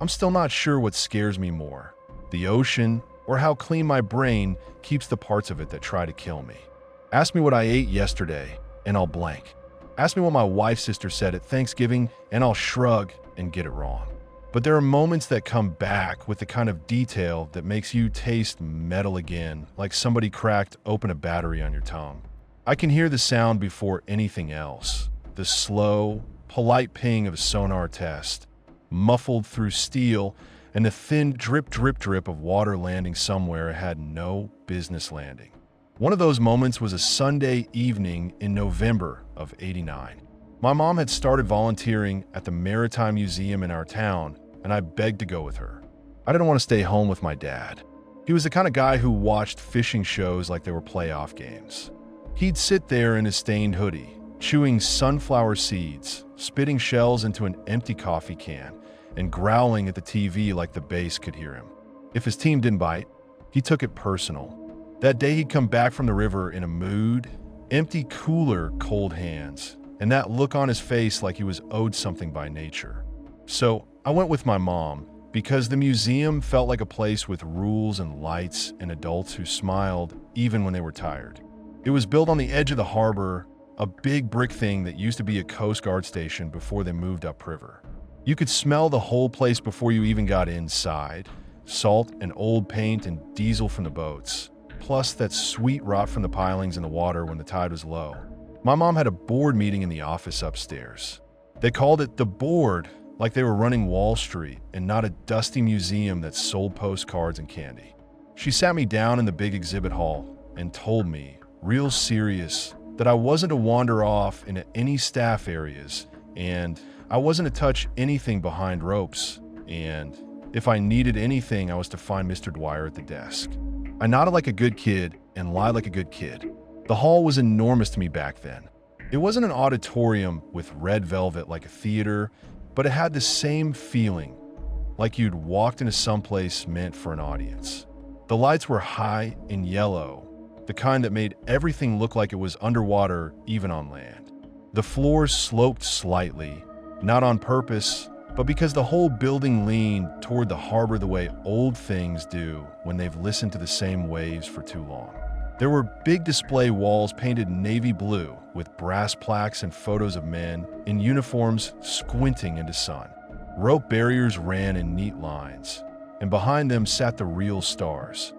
I'm still not sure what scares me more, the ocean or how clean my brain keeps the parts of it that try to kill me. Ask me what I ate yesterday, and I'll blank. Ask me what my wife's sister said at Thanksgiving, and I'll shrug and get it wrong. But there are moments that come back with the kind of detail that makes you taste metal again, like somebody cracked open a battery on your tongue. I can hear the sound before anything else, the slow, polite ping of a sonar test, muffled through steel, and the thin drip, drip, drip of water landing somewhere it had no business landing. One of those moments was a Sunday evening in November of '89. My mom had started volunteering at the Maritime Museum in our town, and I begged to go with her. I didn't want to stay home with my dad. He was the kind of guy who watched fishing shows like they were playoff games. He'd sit there in his stained hoodie, chewing sunflower seeds, spitting shells into an empty coffee can, and growling at the TV like the bass could hear him. If his team didn't bite, he took it personal. That day he'd come back from the river in a mood, empty cooler, cold hands, and that look on his face like he was owed something by nature. So I went with my mom because the museum felt like a place with rules and lights and adults who smiled even when they were tired. It was built on the edge of the harbor, a big brick thing that used to be a Coast Guard station before they moved upriver. You could smell the whole place before you even got inside, salt and old paint and diesel from the boats, plus that sweet rot from the pilings in the water when the tide was low. My mom had a board meeting in the office upstairs. They called it the board, like they were running Wall Street and not a dusty museum that sold postcards and candy. She sat me down in the big exhibit hall and told me, real serious, that I wasn't to wander off into any staff areas, and I wasn't to touch anything behind ropes, and if I needed anything, I was to find Mr. Dwyer at the desk. I nodded like a good kid and lied like a good kid. The hall was enormous to me back then. It wasn't an auditorium with red velvet like a theater, but it had the same feeling, like you'd walked into someplace meant for an audience. The lights were high and yellow, the kind that made everything look like it was underwater even on land. The floors sloped slightly, not on purpose, but because the whole building leaned toward the harbor the way old things do when they've listened to the same waves for too long. There were big display walls painted navy blue with brass plaques and photos of men in uniforms squinting into sun. Rope barriers ran in neat lines, and behind them sat the real stars.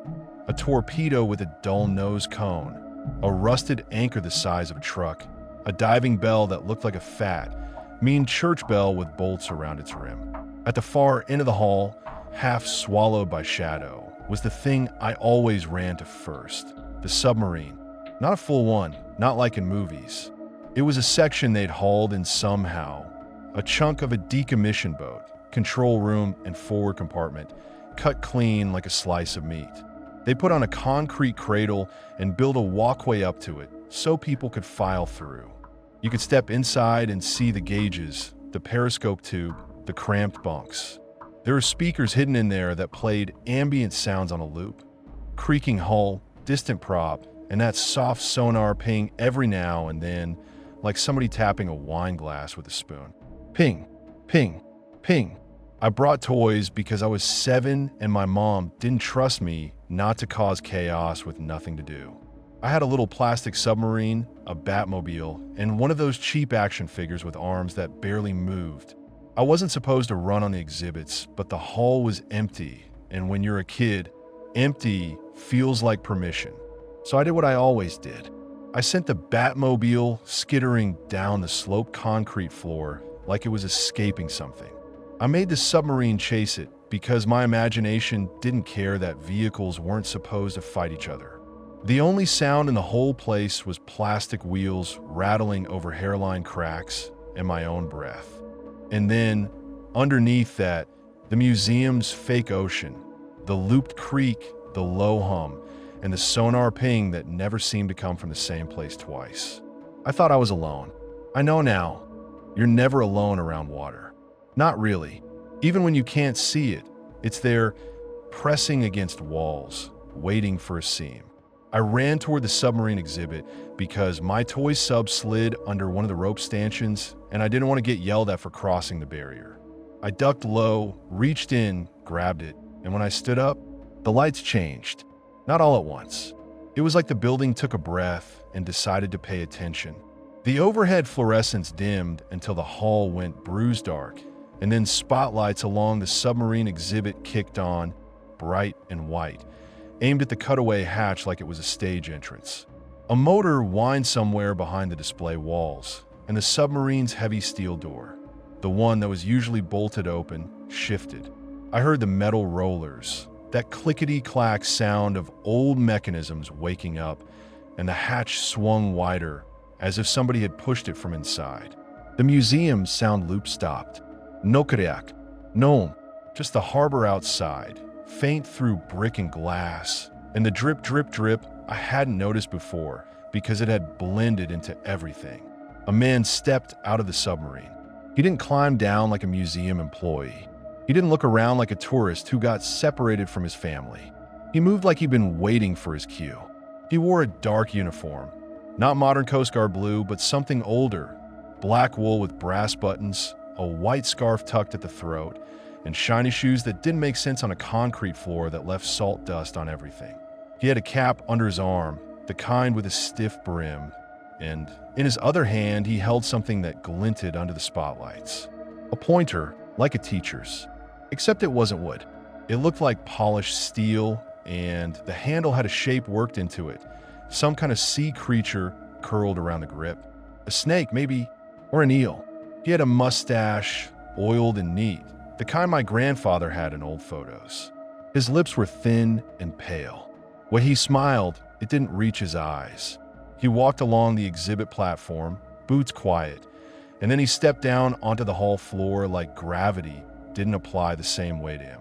A torpedo with a dull nose cone, a rusted anchor the size of a truck, a diving bell that looked like a fat, mean church bell with bolts around its rim. At the far end of the hall, half swallowed by shadow, was the thing I always ran to first. The submarine. Not a full one, not like in movies. It was a section they'd hauled in somehow. A chunk of a decommissioned boat, control room and forward compartment, cut clean like a slice of meat. They put on a concrete cradle and built a walkway up to it so people could file through. You could step inside and see the gauges, the periscope tube, the cramped bunks. There were speakers hidden in there that played ambient sounds on a loop. Creaking hull, distant prop, and that soft sonar ping every now and then, like somebody tapping a wine glass with a spoon. Ping, ping, ping. I brought toys because I was 7 and my mom didn't trust me not to cause chaos with nothing to do. I had a little plastic submarine, a Batmobile, and one of those cheap action figures with arms that barely moved. I wasn't supposed to run on the exhibits, but the hall was empty, and when you're a kid, empty feels like permission. So I did what I always did. I sent the Batmobile skittering down the sloped concrete floor like it was escaping something. I made the submarine chase it because my imagination didn't care that vehicles weren't supposed to fight each other. The only sound in the whole place was plastic wheels rattling over hairline cracks and my own breath. And then, underneath that, the museum's fake ocean, the looped creek, the low hum, and the sonar ping that never seemed to come from the same place twice. I thought I was alone. I know now, you're never alone around water. Not really. Even when you can't see it, it's there pressing against walls, waiting for a seam. I ran toward the submarine exhibit because my toy sub slid under one of the rope stanchions and I didn't want to get yelled at for crossing the barrier. I ducked low, reached in, grabbed it, and when I stood up, the lights changed. Not all at once. It was like the building took a breath and decided to pay attention. The overhead fluorescence dimmed until the hall went bruise dark, and then spotlights along the submarine exhibit kicked on, bright and white, aimed at the cutaway hatch like it was a stage entrance. A motor whined somewhere behind the display walls, and the submarine's heavy steel door, the one that was usually bolted open, shifted. I heard the metal rollers, that clickety-clack sound of old mechanisms waking up, and the hatch swung wider, as if somebody had pushed it from inside. The museum's sound loop stopped. No kayak, no, just the harbor outside, faint through brick and glass, and the drip, drip, drip I hadn't noticed before because it had blended into everything. A man stepped out of the submarine. He didn't climb down like a museum employee. He didn't look around like a tourist who got separated from his family. He moved like he'd been waiting for his cue. He wore a dark uniform, not modern Coast Guard blue, but something older, black wool with brass buttons, a white scarf tucked at the throat, and shiny shoes that didn't make sense on a concrete floor that left salt dust on everything. He had a cap under his arm, the kind with a stiff brim, and in his other hand he held something that glinted under the spotlights. A pointer, like a teacher's, except it wasn't wood. It looked like polished steel, and the handle had a shape worked into it, some kind of sea creature curled around the grip. A snake, maybe, or an eel. He had a mustache, oiled and neat, the kind my grandfather had in old photos. His lips were thin and pale. When he smiled, it didn't reach his eyes. He walked along the exhibit platform, boots quiet, and then he stepped down onto the hall floor like gravity didn't apply the same way to him.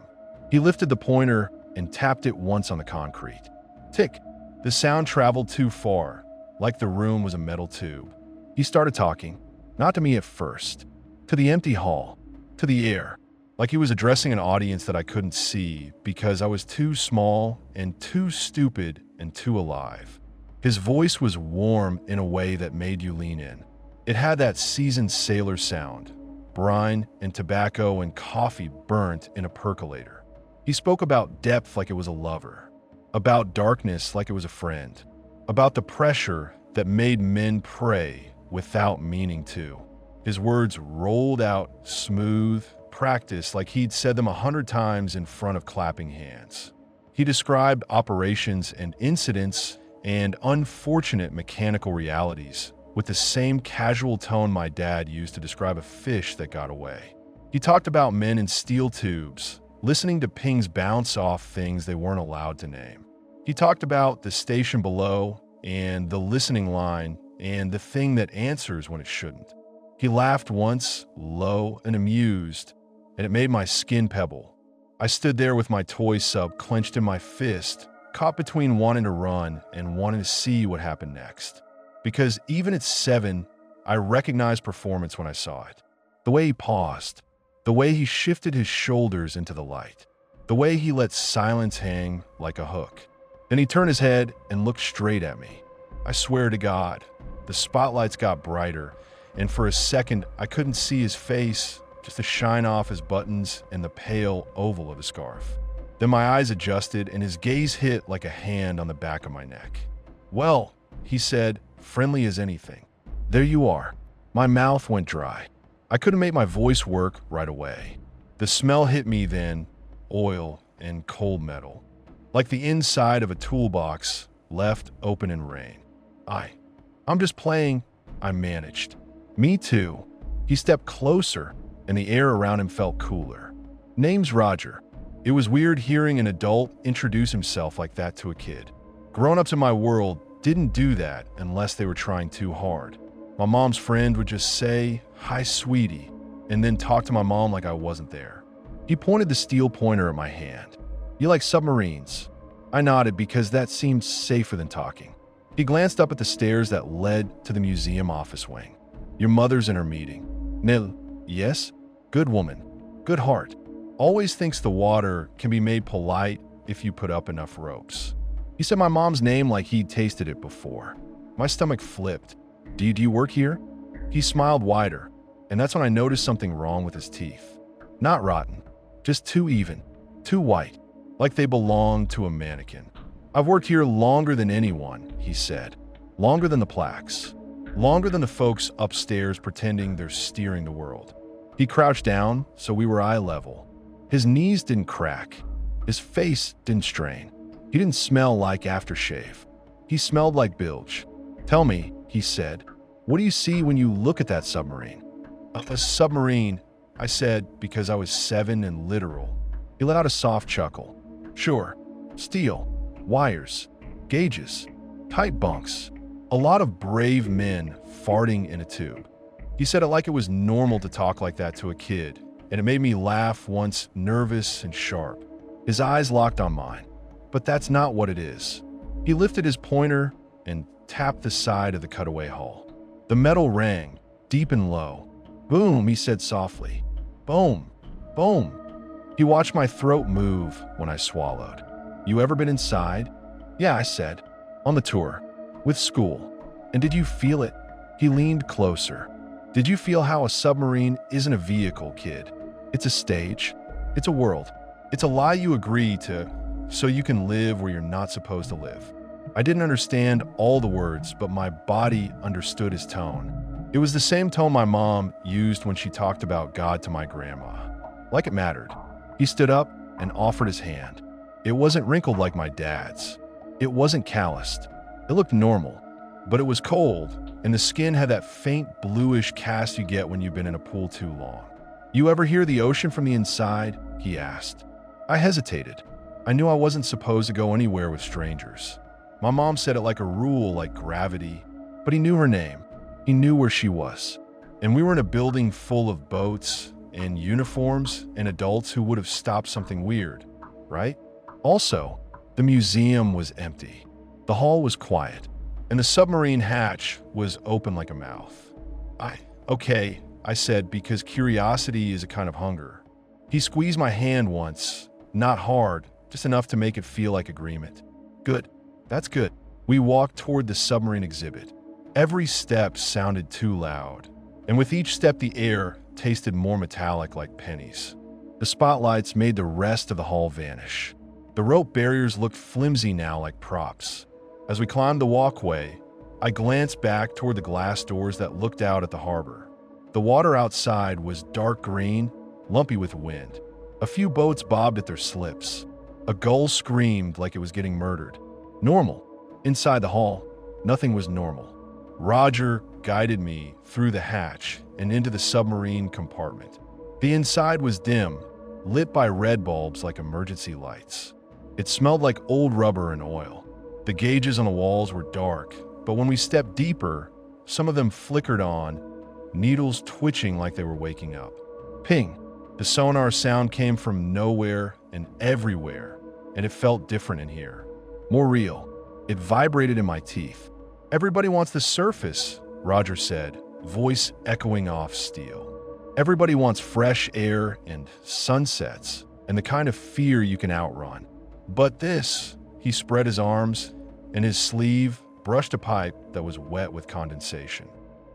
He lifted the pointer and tapped it once on the concrete. Tick! The sound traveled too far, like the room was a metal tube. He started talking, not to me at first, to the empty hall, to the air, like he was addressing an audience that I couldn't see because I was too small and too stupid and too alive. His voice was warm in a way that made you lean in. It had that seasoned sailor sound, brine and tobacco and coffee burnt in a percolator. He spoke about depth like it was a lover, about darkness like it was a friend, about the pressure that made men pray without meaning to. His words rolled out smooth, practiced like he'd said them 100 times in front of clapping hands. He described operations and incidents and unfortunate mechanical realities with the same casual tone my dad used to describe a fish that got away. He talked about men in steel tubes, listening to pings bounce off things they weren't allowed to name. He talked about the station below and the listening line and the thing that answers when it shouldn't. He laughed once, low and amused, and it made my skin pebble. I stood there with my toy sub clenched in my fist, caught between wanting to run and wanting to see what happened next. Because even at 7, I recognized performance when I saw it. The way he paused, the way he shifted his shoulders into the light, the way he let silence hang like a hook. Then he turned his head and looked straight at me. I swear to God, the spotlights got brighter, and for a second I couldn't see his face, just the shine off his buttons and the pale oval of his scarf. Then my eyes adjusted and his gaze hit like a hand on the back of my neck. "Well," he said, friendly as anything. "There you are." My mouth went dry. I couldn't make my voice work right away. The smell hit me then, oil and cold metal, like the inside of a toolbox left open in rain. I'm just playing," I managed. "Me too." He stepped closer, and the air around him felt cooler. "Name's Roger." It was weird hearing an adult introduce himself like that to a kid. Grown-ups in my world didn't do that unless they were trying too hard. My mom's friend would just say, "Hi, sweetie," and then talk to my mom like I wasn't there. He pointed the steel pointer at my hand. "You like submarines?" I nodded because that seemed safer than talking. He glanced up at the stairs that led to the museum office wing. "Your mother's in her meeting." "Nil." "Yes?" "Good woman. Good heart. Always thinks the water can be made polite if you put up enough ropes." He said my mom's name like he'd tasted it before. My stomach flipped. Do you work here?" He smiled wider, and that's when I noticed something wrong with his teeth. Not rotten, just too even, too white, like they belonged to a mannequin. I've worked here longer than anyone, he said. Longer than the plaques. Longer than the folks upstairs pretending they're steering the world. He crouched down so we were eye level. His knees didn't crack. His face didn't strain. He didn't smell like aftershave. He smelled like bilge. Tell me, he said, what do you see when you look at that submarine? A submarine, I said, because I was 7 and literal. He let out a soft chuckle. Sure, steel, wires, gauges, tight bunks, a lot of brave men farting in a tube. He said it like it was normal to talk like that to a kid, and it made me laugh once, nervous and sharp. His eyes locked on mine. But that's not what it is. He lifted his pointer and tapped the side of the cutaway hull. The metal rang, deep and low. Boom, he said softly. Boom, boom. He watched my throat move when I swallowed. You ever been inside? Yeah, I said. On the tour. With school. And did you feel it? He leaned closer. Did you feel how a submarine isn't a vehicle, kid? It's a stage. It's a world. It's a lie you agree to so you can live where you're not supposed to live. I didn't understand all the words, but my body understood his tone. It was the same tone my mom used when she talked about God to my grandma. Like it mattered. He stood up and offered his hand. It wasn't wrinkled like my dad's. It wasn't calloused. It looked normal, but it was cold, and the skin had that faint bluish cast you get when you've been in a pool too long. You ever hear the ocean from the inside? He asked. I hesitated. I knew I wasn't supposed to go anywhere with strangers. My mom said it like a rule, like gravity, but he knew her name. He knew where she was. And we were in a building full of boats and uniforms and adults who would have stopped something weird, right? Also, the museum was empty. The hall was quiet, and the submarine hatch was open like a mouth. Okay, I said, because curiosity is a kind of hunger. He squeezed my hand once, not hard, just enough to make it feel like agreement. Good, that's good. We walked toward the submarine exhibit. Every step sounded too loud, and with each step the air tasted more metallic like pennies. The spotlights made the rest of the hall vanish. The rope barriers looked flimsy now like props. As we climbed the walkway, I glanced back toward the glass doors that looked out at the harbor. The water outside was dark green, lumpy with wind. A few boats bobbed at their slips. A gull screamed like it was getting murdered. Normal. Inside the hall, nothing was normal. Roger guided me through the hatch and into the submarine compartment. The inside was dim, lit by red bulbs like emergency lights. It smelled like old rubber and oil. The gauges on the walls were dark, but when we stepped deeper, some of them flickered on, needles twitching like they were waking up. Ping! The sonar sound came from nowhere and everywhere, and it felt different in here. More real. It vibrated in my teeth. Everybody wants the surface, Roger said, voice echoing off steel. Everybody wants fresh air and sunsets and the kind of fear you can outrun. But this, he spread his arms, and his sleeve brushed a pipe that was wet with condensation.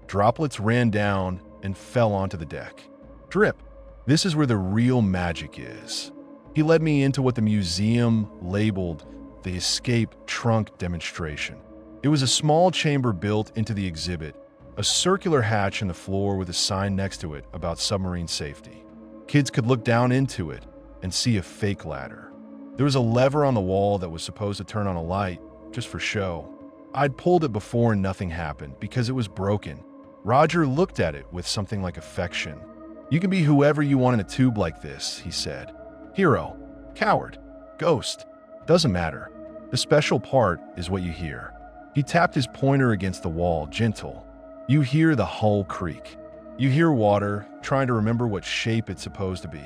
Droplets ran down and fell onto the deck. Drip. This is where the real magic is. He led me into what the museum labeled the escape trunk demonstration. It was a small chamber built into the exhibit, a circular hatch in the floor with a sign next to it about submarine safety. Kids could look down into it and see a fake ladder. There was a lever on the wall that was supposed to turn on a light, just for show. I'd pulled it before and nothing happened because it was broken. Roger looked at it with something like affection. You can be whoever you want in a tube like this, he said. Hero, coward, ghost, doesn't matter. The special part is what you hear. He tapped his pointer against the wall, gentle. You hear the hull creak. You hear water, trying to remember what shape it's supposed to be.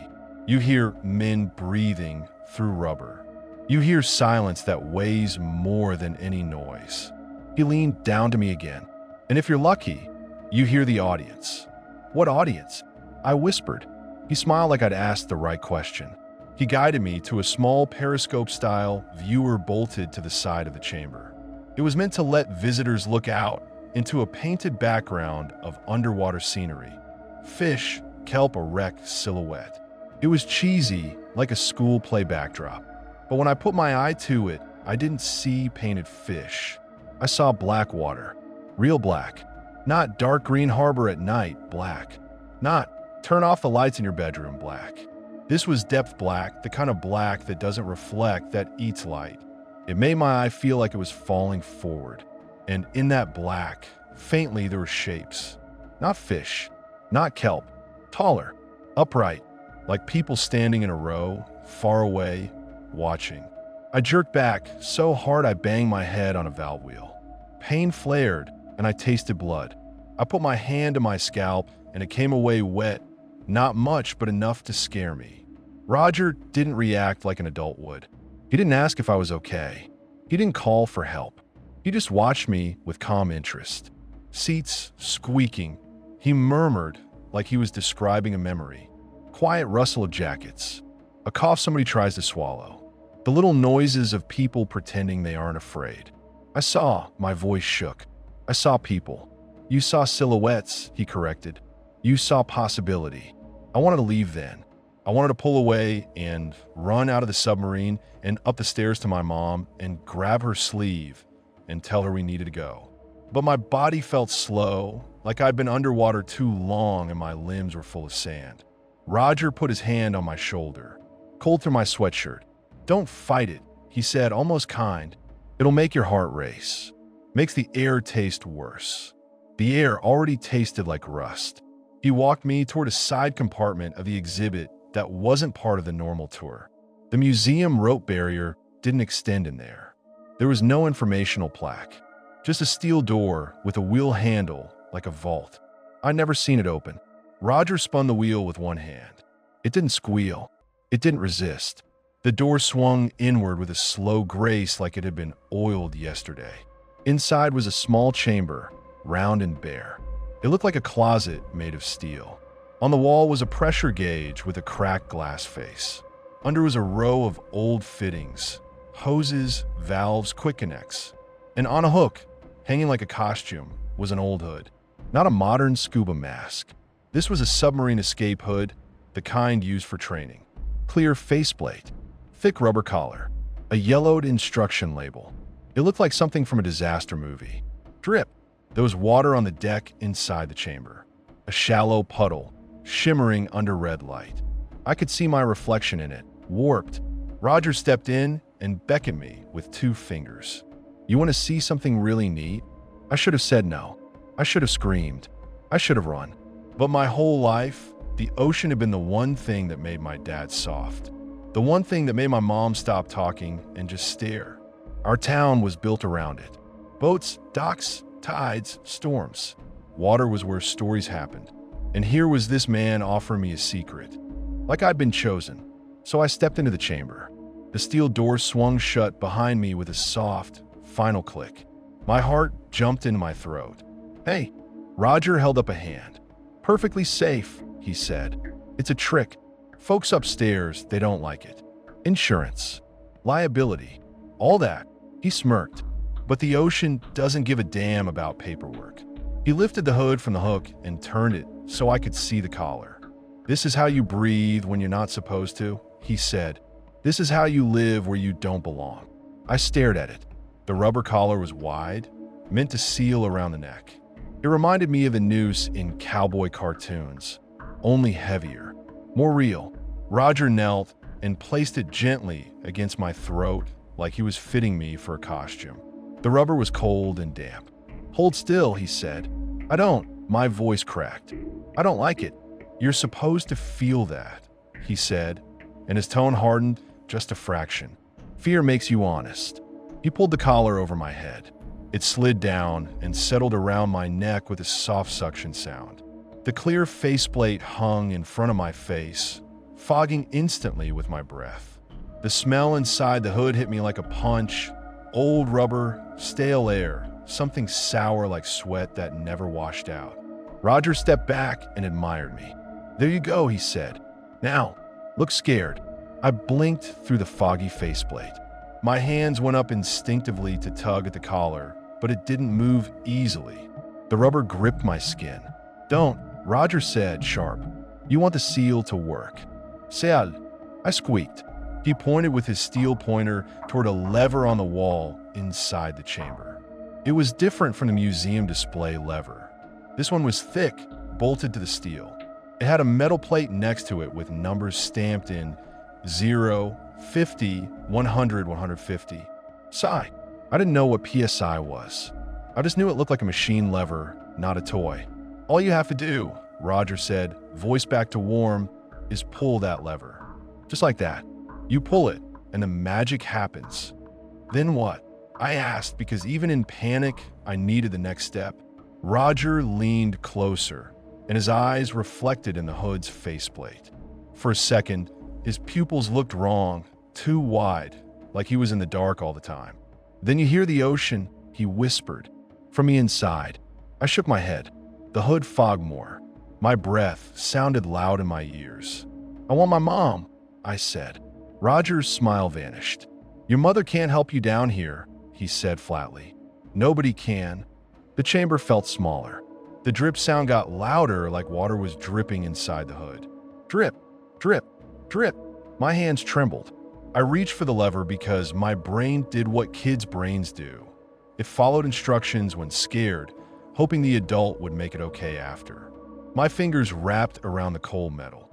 You hear men breathing through rubber. You hear silence that weighs more than any noise. He leaned down to me again. And if you're lucky, you hear the audience. What audience? I whispered. He smiled like I'd asked the right question. He guided me to a small periscope-style viewer bolted to the side of the chamber. It was meant to let visitors look out into a painted background of underwater scenery. Fish, kelp, a wrecked silhouette. It was cheesy, like a school play backdrop. But when I put my eye to it, I didn't see painted fish. I saw black water. Real black. Not dark green harbor at night, black. Not turn off the lights in your bedroom, black. This was depth black, the kind of black that doesn't reflect, that eats light. It made my eye feel like it was falling forward. And in that black, faintly there were shapes. Not fish, not kelp. Taller, upright, like people standing in a row, far away, watching. I jerked back so hard I banged my head on a valve wheel. Pain flared, and I tasted blood. I put my hand to my scalp, and it came away wet, not much, but enough to scare me. Roger didn't react like an adult would. He didn't ask if I was okay. He didn't call for help. He just watched me with calm interest. Seats squeaking. He murmured like he was describing a memory. Quiet rustle of jackets. A cough somebody tries to swallow. The little noises of people pretending they aren't afraid. I saw, my voice shook. I saw people. You saw silhouettes, he corrected. You saw possibility. I wanted to leave then. I wanted to pull away and run out of the submarine and up the stairs to my mom and grab her sleeve and tell her we needed to go. But my body felt slow, like I'd been underwater too long and my limbs were full of sand. Roger put his hand on my shoulder, cold through my sweatshirt. Don't fight it, he said, almost kind. It'll make your heart race. Makes the air taste worse. The air already tasted like rust. He walked me toward a side compartment of the exhibit that wasn't part of the normal tour. The museum rope barrier didn't extend in there. There was no informational plaque, just a steel door with a wheel handle like a vault. I'd never seen it open. Roger spun the wheel with one hand. It didn't squeal. It didn't resist. The door swung inward with a slow grace like it had been oiled yesterday. Inside was a small chamber, round and bare. It looked like a closet made of steel. On the wall was a pressure gauge with a cracked glass face. Under was a row of old fittings, hoses, valves, quick connects. And on a hook, hanging like a costume, was an old hood. Not a modern scuba mask. This was a submarine escape hood, the kind used for training. Clear faceplate, thick rubber collar, a yellowed instruction label. It looked like something from a disaster movie. Drip. There was water on the deck inside the chamber. A shallow puddle, shimmering under red light. I could see my reflection in it, warped. Roger stepped in and beckoned me with 2 fingers. You want to see something really neat? I should have said no. I should have screamed. I should have run. But my whole life, the ocean had been the one thing that made my dad soft. The one thing that made my mom stop talking and just stare. Our town was built around it. Boats, docks, tides, storms. Water was where stories happened. And here was this man offering me a secret. Like I'd been chosen. So I stepped into the chamber. The steel door swung shut behind me with a soft, final click. My heart jumped into my throat. Hey, Roger held up a hand. Perfectly safe, he said. It's a trick. Folks upstairs, they don't like it. Insurance, liability, all that. He smirked. But the ocean doesn't give a damn about paperwork. He lifted the hood from the hook and turned it so I could see the collar. This is how you breathe when you're not supposed to, he said. This is how you live where you don't belong. I stared at it. The rubber collar was wide, meant to seal around the neck. It reminded me of a noose in cowboy cartoons, only heavier, more real. Roger knelt and placed it gently against my throat like he was fitting me for a costume. The rubber was cold and damp. Hold still, he said. I don't. My voice cracked. I don't like it. You're supposed to feel that, he said, and his tone hardened just a fraction. Fear makes you honest. He pulled the collar over my head. It slid down and settled around my neck with a soft suction sound. The clear faceplate hung in front of my face, fogging instantly with my breath. The smell inside the hood hit me like a punch. Old rubber, stale air, something sour like sweat that never washed out. Roger stepped back and admired me. There you go, he said. Now, look scared. I blinked through the foggy faceplate. My hands went up instinctively to tug at the collar, but it didn't move easily. The rubber gripped my skin. Don't, Roger said, sharp. You want the seal to work. Sal, I squeaked. He pointed with his steel pointer toward a lever on the wall inside the chamber. It was different from the museum display lever. This one was thick, bolted to the steel. It had a metal plate next to it with numbers stamped in 0, 50, 100, 150. Sigh. I didn't know what PSI was. I just knew it looked like a machine lever, not a toy. All you have to do, Roger said, voice back to warm, is pull that lever. Just like that. You pull it, and the magic happens. Then what? I asked because even in panic, I needed the next step. Roger leaned closer, and his eyes reflected in the hood's faceplate. For a second, his pupils looked wrong, too wide, like he was in the dark all the time. Then you hear the ocean, he whispered. From the inside, I shook my head. The hood fogged more. My breath sounded loud in my ears. I want my mom, I said. Roger's smile vanished. Your mother can't help you down here, he said flatly. Nobody can. The chamber felt smaller. The drip sound got louder, like water was dripping inside the hood. Drip, drip, drip. My hands trembled. I reached for the lever because my brain did what kids' brains do. It followed instructions when scared, hoping the adult would make it okay after. My fingers wrapped around the cold metal.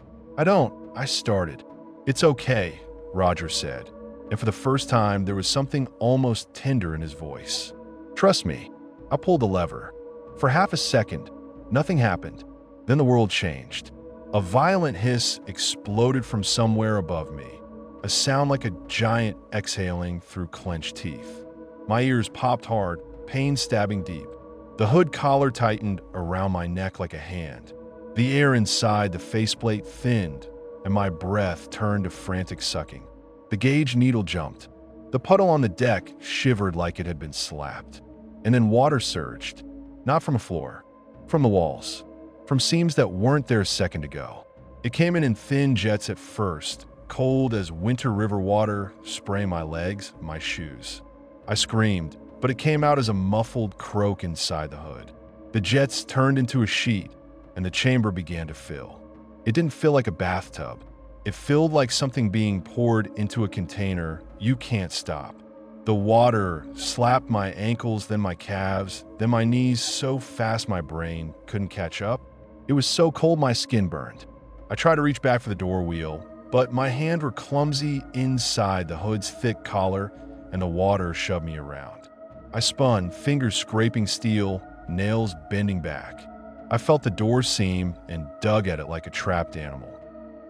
I started. It's okay, Roger said, and for the first time there was something almost tender in his voice. Trust me. I pulled the lever. For half a second, nothing happened. Then the world changed. A violent hiss exploded from somewhere above me, a sound like a giant exhaling through clenched teeth. My ears popped hard, pain stabbing deep. The hood collar tightened around my neck like a hand. The air inside the faceplate thinned, and my breath turned to frantic sucking. The gauge needle jumped. The puddle on the deck shivered like it had been slapped. And then water surged, not from a floor, from the walls, from seams that weren't there a second ago. It came in thin jets at first, cold as winter river water spraying my legs, my shoes. I screamed, but it came out as a muffled croak inside the hood. The jets turned into a sheet, and the chamber began to fill. It didn't feel like a bathtub. It filled like something being poured into a container you can't stop. The water slapped my ankles, then my calves, then my knees so fast my brain couldn't catch up. It was so cold my skin burned. I tried to reach back for the door wheel, but my hands were clumsy inside the hood's thick collar and the water shoved me around. I spun, fingers scraping steel, nails bending back. I felt the door seam and dug at it like a trapped animal.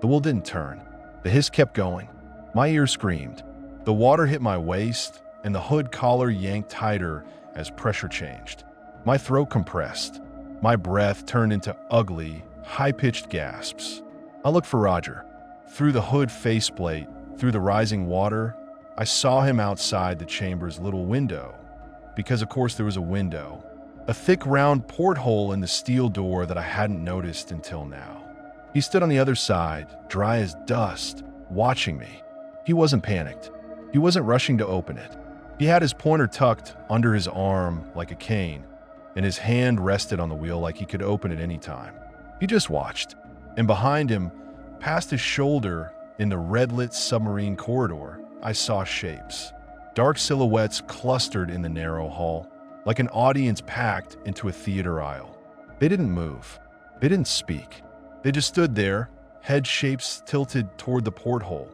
The wool didn't turn. The hiss kept going. My ears screamed. The water hit my waist, and the hood collar yanked tighter as pressure changed. My throat compressed. My breath turned into ugly, high-pitched gasps. I looked for Roger. Through the hood faceplate, through the rising water, I saw him outside the chamber's little window. Because of course there was a window. A thick round porthole in the steel door that I hadn't noticed until now. He stood on the other side, dry as dust, watching me. He wasn't panicked. He wasn't rushing to open it. He had his pointer tucked under his arm like a cane, and his hand rested on the wheel like he could open it any time. He just watched, and behind him, past his shoulder, in the red-lit submarine corridor, I saw shapes. Dark silhouettes clustered in the narrow hall, like an audience packed into a theater aisle. They didn't move. They didn't speak. They just stood there, head shapes tilted toward the porthole,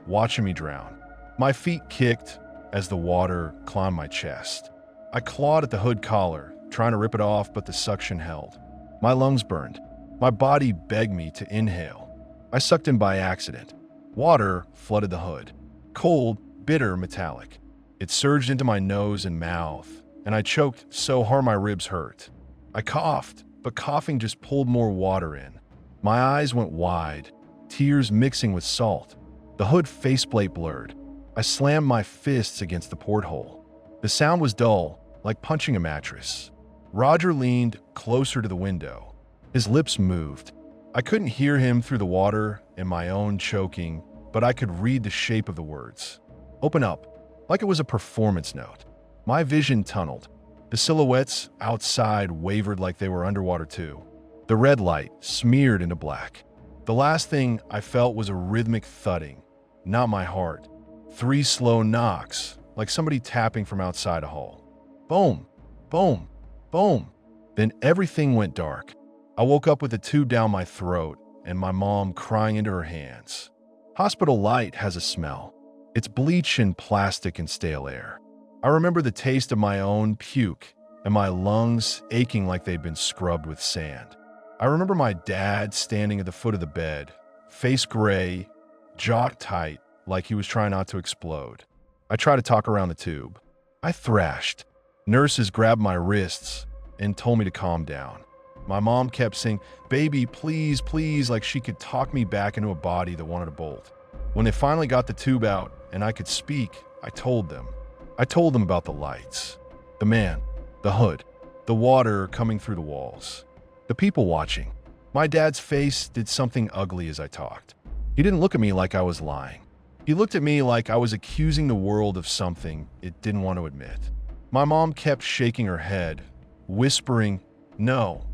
watching me drown. My feet kicked as the water climbed my chest. I clawed at the hood collar, trying to rip it off, but the suction held. My lungs burned. My body begged me to inhale. I sucked in by accident. Water flooded the hood. Cold, bitter, metallic. It surged into my nose and mouth, and I choked so hard my ribs hurt. I coughed, but coughing just pulled more water in. My eyes went wide, tears mixing with salt. The hood faceplate blurred. I slammed my fists against the porthole. The sound was dull, like punching a mattress. Roger leaned closer to the window. His lips moved. I couldn't hear him through the water and my own choking, but I could read the shape of the words. Open up, like it was a performance note. My vision tunneled. The silhouettes outside wavered like they were underwater too. The red light smeared into black. The last thing I felt was a rhythmic thudding, not my heart. 3 slow knocks, like somebody tapping from outside a hall. Boom, boom, boom. Then everything went dark. I woke up with a tube down my throat and my mom crying into her hands. Hospital light has a smell. It's bleach and plastic and stale air. I remember the taste of my own puke and my lungs aching like they'd been scrubbed with sand. I remember my dad standing at the foot of the bed, face gray, jaw tight, like he was trying not to explode. I tried to talk around the tube. I thrashed. Nurses grabbed my wrists and told me to calm down. My mom kept saying, "Baby, please, please," like she could talk me back into a body that wanted to bolt. When they finally got the tube out and I could speak, I told them. I told them about the lights, the man, the hood, the water coming through the walls, the people watching. My dad's face did something ugly as I talked. He didn't look at me like I was lying. He looked at me like I was accusing the world of something it didn't want to admit. My mom kept shaking her head, whispering, "No,"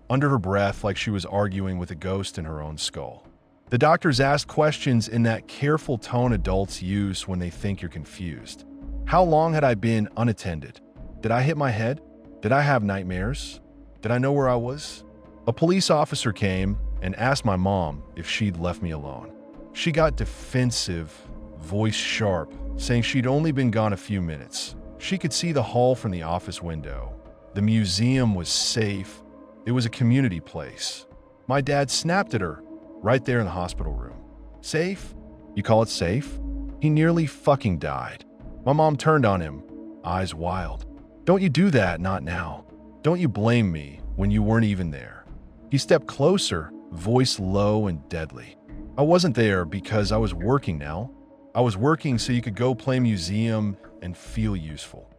under her breath like she was arguing with a ghost in her own skull. The doctors asked questions in that careful tone adults use when they think you're confused. How long had I been unattended? Did I hit my head? Did I have nightmares? Did I know where I was? A police officer came and asked my mom if she'd left me alone. She got defensive, voice sharp, saying she'd only been gone a few minutes. She could see the hall from the office window. The museum was safe. It was a community place. My dad snapped at her right there in the hospital room. "Safe? You call it safe?" He nearly fucking died. My mom turned on him, eyes wild. "Don't you do that, not now. Don't you blame me when you weren't even there." He stepped closer, voice low and deadly. "I wasn't there because I was working now. I was working so you could go play museum and feel useful."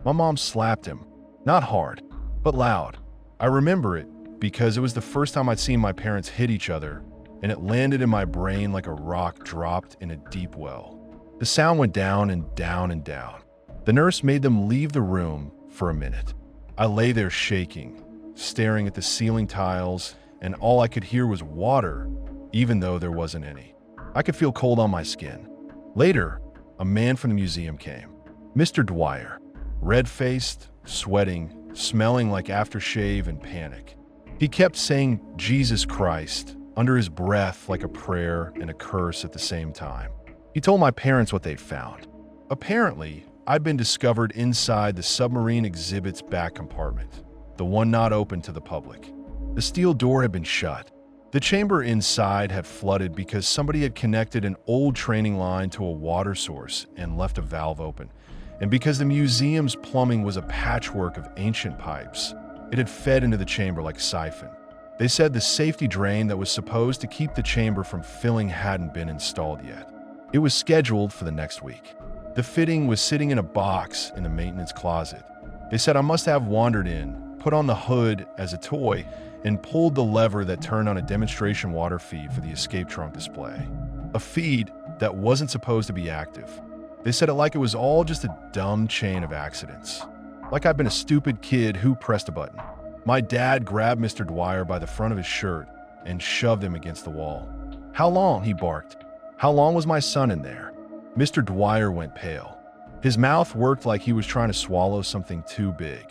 My mom slapped him, not hard, but loud. I remember it because it was the first time I'd seen my parents hit each other, and it landed in my brain like a rock dropped in a deep well. The sound went down and down and down. The nurse made them leave the room for a minute. I lay there shaking, staring at the ceiling tiles, and all I could hear was water, even though there wasn't any. I could feel cold on my skin. Later, a man from the museum came. Mr. Dwyer, red-faced, sweating, smelling like aftershave and panic. He kept saying "Jesus Christ" under his breath like a prayer and a curse at the same time. He told my parents what they'd found. Apparently, I'd been discovered inside the submarine exhibit's back compartment, the one not open to the public. The steel door had been shut. The chamber inside had flooded because somebody had connected an old training line to a water source and left a valve open. And because the museum's plumbing was a patchwork of ancient pipes, it had fed into the chamber like a siphon. They said the safety drain that was supposed to keep the chamber from filling hadn't been installed yet. It was scheduled for the next week. The fitting was sitting in a box in the maintenance closet. They said I must have wandered in, put on the hood as a toy, and pulled the lever that turned on a demonstration water feed for the escape trunk display. A feed that wasn't supposed to be active. They said it like it was all just a dumb chain of accidents. Like I'd been a stupid kid who pressed a button. My dad grabbed Mr. Dwyer by the front of his shirt and shoved him against the wall. "How long?" he barked. "How long was my son in there?" Mr. Dwyer went pale. His mouth worked like he was trying to swallow something too big.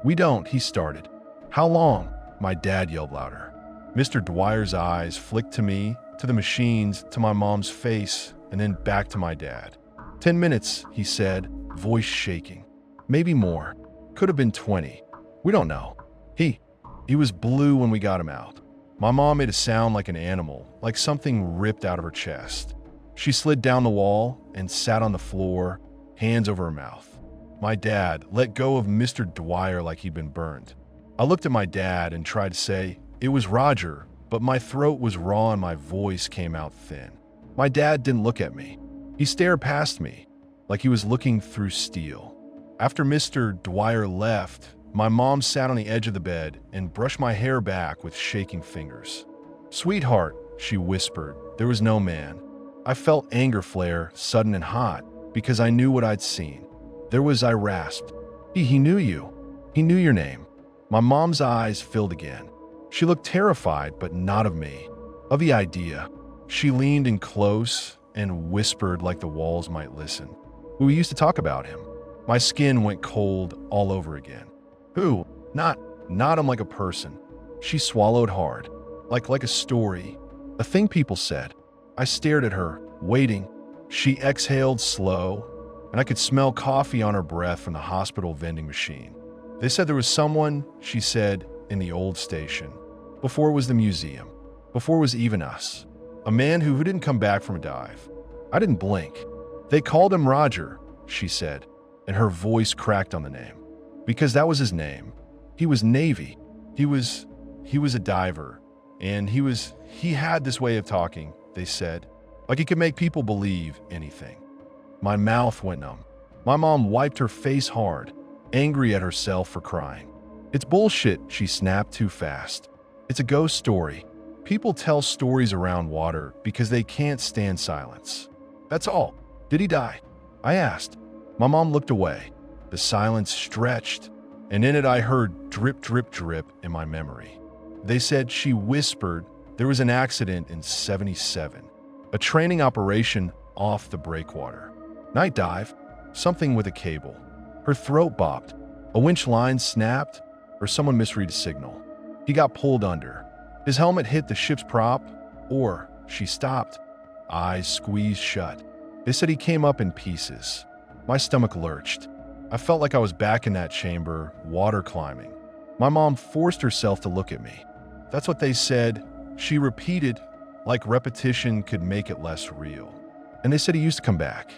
"We don't," he started. "How long?" My dad yelled louder. Mr. Dwyer's eyes flicked to me, to the machines, to my mom's face, and then back to my dad. 10 minutes, he said, voice shaking. "Maybe more. Could have been 20. We don't know. He was blue when we got him out." My mom made a sound like an animal, like something ripped out of her chest. She slid down the wall and sat on the floor, hands over her mouth. My dad let go of Mr. Dwyer like he'd been burned. I looked at my dad and tried to say, "It was Roger," but my throat was raw and my voice came out thin. My dad didn't look at me. He stared past me, like he was looking through steel. After Mr. Dwyer left, my mom sat on the edge of the bed and brushed my hair back with shaking fingers. "Sweetheart," she whispered, "there was no man." I felt anger flare, sudden and hot, because I knew what I'd seen. I rasped. He knew you. He knew your name." My mom's eyes filled again. She looked terrified, but not of me. Of the idea. She leaned in close and whispered like the walls might listen. We used to talk about him. My skin went cold all over again. Who? Not him like a person. She swallowed hard, like a story, a thing people said. I stared at her, waiting. She exhaled slow, and I could smell coffee on her breath from the hospital vending machine. They said there was someone, she said, in the old station. Before it was the museum. Before it was even us. A man who didn't come back from a dive. I didn't blink. They called him Roger, she said, and her voice cracked on the name. Because that was his name. He was Navy. He was a diver. And he had this way of talking, they said. Like he could make people believe anything. My mouth went numb. My mom wiped her face hard, angry at herself for crying. It's bullshit, she snapped too fast. It's a ghost story. People tell stories around water because they can't stand silence. That's all. Did he die? I asked. My mom looked away. The silence stretched, and in it I heard drip, drip, drip in my memory. They said she whispered there was an accident in '77, a training operation off the breakwater. Night dive, something with a cable. Her throat bopped, a winch line snapped, or someone misread a signal. He got pulled under. His helmet hit the ship's prop, or she stopped, eyes squeezed shut. They said he came up in pieces. My stomach lurched. I felt like I was back in that chamber, water climbing. My mom forced herself to look at me. That's what they said. She repeated, like repetition could make it less real. And they said he used to come back.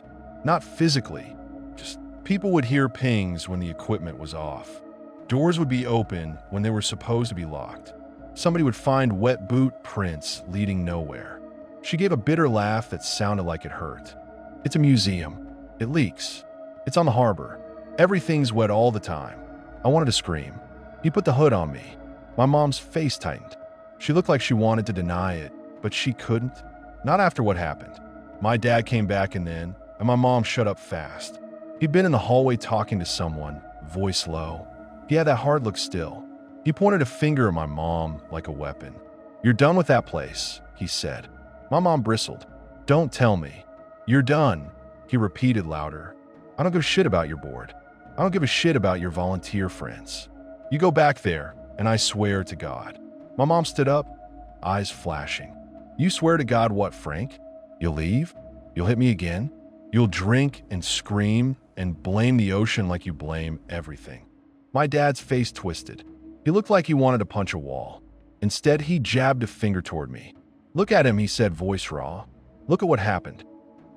Not physically, just people would hear pings when the equipment was off. Doors would be open when they were supposed to be locked. Somebody would find wet boot prints leading nowhere. She gave a bitter laugh that sounded like it hurt. It's a museum. It leaks. It's on the harbor. Everything's wet all the time. I wanted to scream. He put the hood on me. My mom's face tightened. She looked like she wanted to deny it, but she couldn't. Not after what happened. My dad came back and my mom shut up fast. He'd been in the hallway talking to someone, voice low. He had that hard look still. He pointed a finger at my mom like a weapon. You're done with that place, he said. My mom bristled. Don't tell me. You're done, he repeated louder. I don't give a shit about your board. I don't give a shit about your volunteer friends. You go back there, and I swear to God. My mom stood up, eyes flashing. You swear to God what, Frank? You'll leave? You'll hit me again? You'll drink and scream and blame the ocean like you blame everything. My dad's face twisted. He looked like he wanted to punch a wall. Instead, he jabbed a finger toward me. Look at him, he said, voice raw. Look at what happened.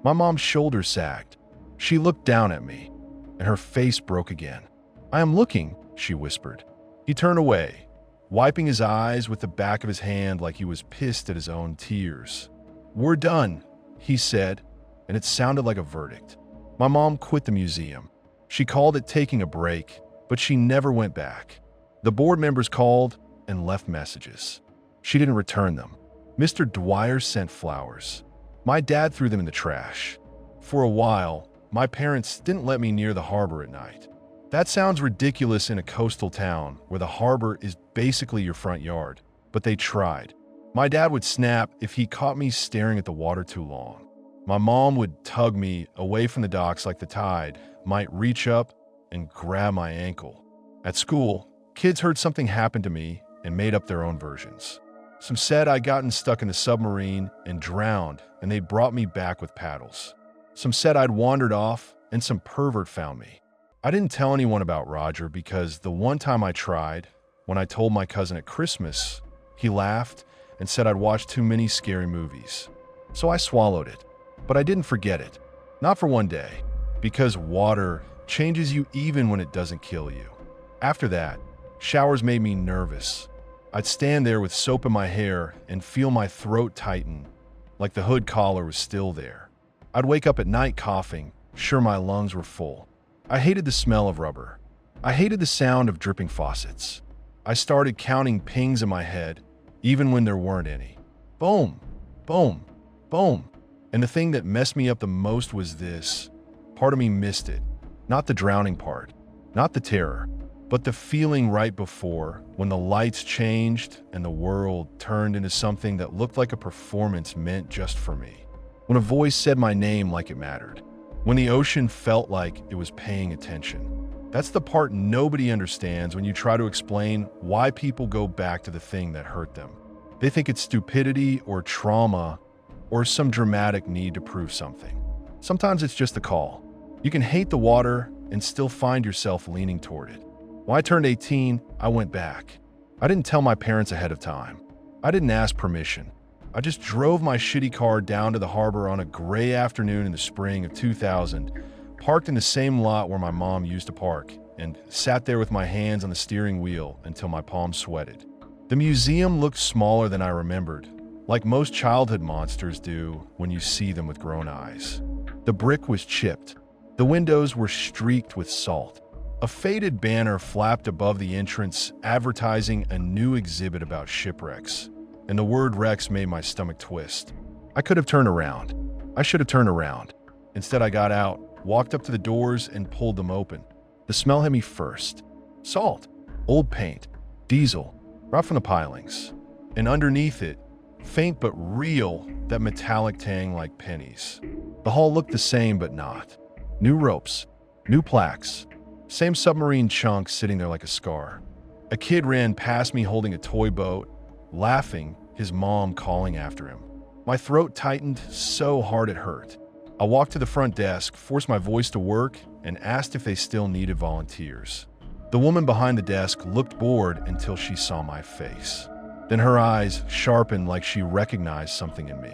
My mom's shoulders sagged. She looked down at me, and her face broke again. I am looking, she whispered. He turned away, wiping his eyes with the back of his hand like he was pissed at his own tears. We're done, he said, and it sounded like a verdict. My mom quit the museum. She called it taking a break, but she never went back. The board members called and left messages. She didn't return them. Mr. Dwyer sent flowers. My dad threw them in the trash. For a while, my parents didn't let me near the harbor at night. That sounds ridiculous in a coastal town where the harbor is basically your front yard, but they tried. My dad would snap if he caught me staring at the water too long. My mom would tug me away from the docks like the tide might reach up and grab my ankle. At school, kids heard something happen to me and made up their own versions. Some said I'd gotten stuck in the submarine and drowned, and they brought me back with paddles. Some said I'd wandered off, and some pervert found me. I didn't tell anyone about Roger because the one time I tried, when I told my cousin at Christmas, he laughed and said I'd watched too many scary movies. So I swallowed it. But I didn't forget it. Not for one day. Because water changes you even when it doesn't kill you. After that, showers made me nervous. I'd stand there with soap in my hair and feel my throat tighten, like the hood collar was still there. I'd wake up at night coughing, sure my lungs were full. I hated the smell of rubber. I hated the sound of dripping faucets. I started counting pings in my head, even when there weren't any. Boom, boom, boom. And the thing that messed me up the most was this. Part of me missed it. Not the drowning part. Not the terror. But the feeling right before, when the lights changed and the world turned into something that looked like a performance meant just for me. When a voice said my name like it mattered. When the ocean felt like it was paying attention. That's the part nobody understands when you try to explain why people go back to the thing that hurt them. They think it's stupidity or trauma or some dramatic need to prove something. Sometimes it's just a call. You can hate the water and still find yourself leaning toward it. When I turned 18, I went back. I didn't tell my parents ahead of time. I didn't ask permission. I just drove my shitty car down to the harbor on a gray afternoon in the spring of 2000, parked in the same lot where my mom used to park, and sat there with my hands on the steering wheel until my palms sweated. The museum looked smaller than I remembered, like most childhood monsters do when you see them with grown eyes. The brick was chipped. The windows were streaked with salt. A faded banner flapped above the entrance advertising a new exhibit about shipwrecks, and the word wrecks made my stomach twist. I could have turned around. I should have turned around. Instead, I got out, walked up to the doors, and pulled them open. The smell hit me first. Salt, old paint, diesel, brought from the pilings. And underneath it, faint but real, that metallic tang like pennies. The hall looked the same but not. New ropes, new plaques, same submarine chunk sitting there like a scar. A kid ran past me holding a toy boat, laughing, his mom calling after him. My throat tightened so hard it hurt. I walked to the front desk, forced my voice to work, and asked if they still needed volunteers. The woman behind the desk looked bored until she saw my face. Then her eyes sharpened like she recognized something in me.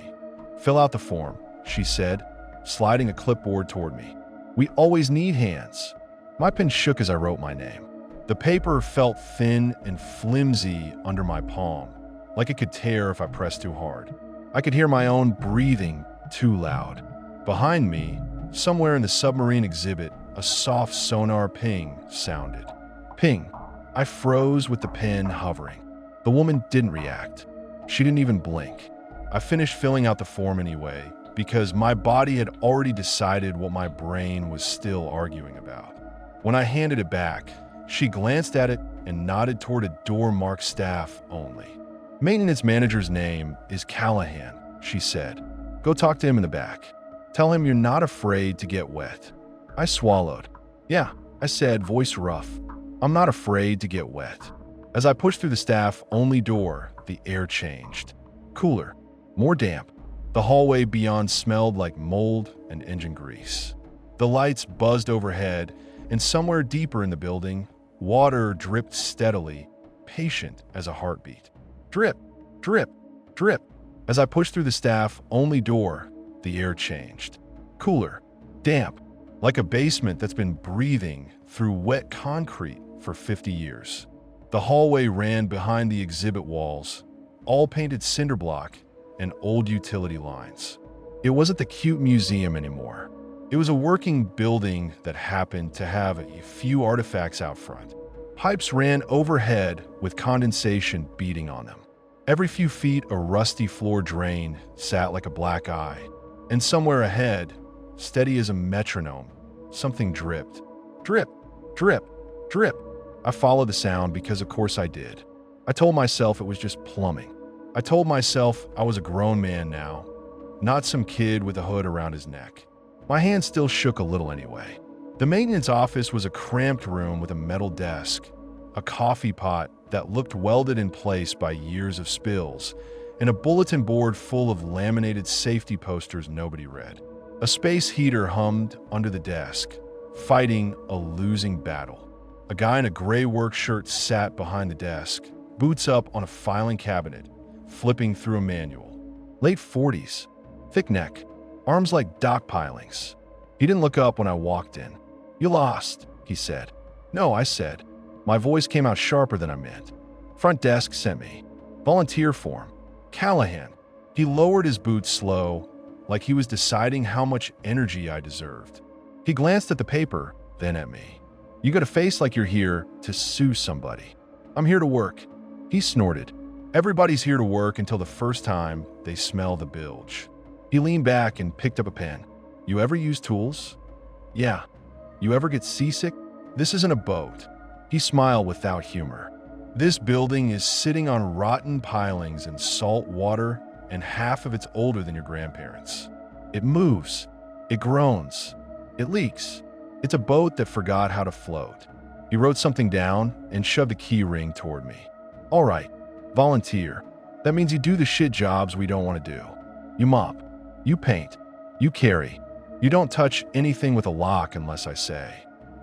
"Fill out the form," she said, sliding a clipboard toward me. "We always need hands." My pen shook as I wrote my name. The paper felt thin and flimsy under my palm, like it could tear if I pressed too hard. I could hear my own breathing too loud. Behind me, somewhere in the submarine exhibit, a soft sonar ping sounded. Ping. I froze with the pen hovering. The woman didn't react. She didn't even blink. I finished filling out the form anyway, because my body had already decided what my brain was still arguing about. When I handed it back, she glanced at it and nodded toward a door marked staff only. "Maintenance manager's name is Callahan," she said. "Go talk to him in the back. Tell him you're not afraid to get wet." I swallowed. "Yeah," I said, voice rough. "I'm not afraid to get wet." As I pushed through the staff-only door, the air changed. Cooler, more damp. The hallway beyond smelled like mold and engine grease. The lights buzzed overhead, and somewhere deeper in the building, water dripped steadily, patient as a heartbeat. Drip, drip, drip. As I pushed through the staff-only door, the air changed. Cooler, damp, like a basement that's been breathing through wet concrete for 50 years. The hallway ran behind the exhibit walls, all painted cinder block and old utility lines. It wasn't the cute museum anymore. It was a working building that happened to have a few artifacts out front. Pipes ran overhead with condensation beating on them. Every few feet, a rusty floor drain sat like a black eye. And somewhere ahead, steady as a metronome, something dripped. Drip, drip, drip. I followed the sound because of course I did. I told myself it was just plumbing. I told myself I was a grown man now, not some kid with a hood around his neck. My hand still shook a little anyway. The maintenance office was a cramped room with a metal desk, a coffee pot that looked welded in place by years of spills, and a bulletin board full of laminated safety posters nobody read. A space heater hummed under the desk, fighting a losing battle. A guy in a gray work shirt sat behind the desk, boots up on a filing cabinet, flipping through a manual. Late 40s, thick neck, arms like dock pilings. He didn't look up when I walked in. "You lost," he said. "No," I said. My voice came out sharper than I meant. "Front desk sent me. Volunteer form. Callahan." He lowered his boots slow, like he was deciding how much energy I deserved. He glanced at the paper, then at me. "You got a face like you're here to sue somebody." "I'm here to work." He snorted. "Everybody's here to work until the first time they smell the bilge." He leaned back and picked up a pen. "You ever use tools?" "Yeah." "You ever get seasick?" "This isn't a boat." He smiled without humor. This building is sitting on rotten pilings and salt water, and half of it's older than your grandparents. It moves. It groans. It leaks. It's a boat that forgot how to float. He wrote something down and shoved a key ring toward me. All right, volunteer. That means you do the shit jobs we don't want to do. You mop. You paint. You carry. You don't touch anything with a lock unless I say.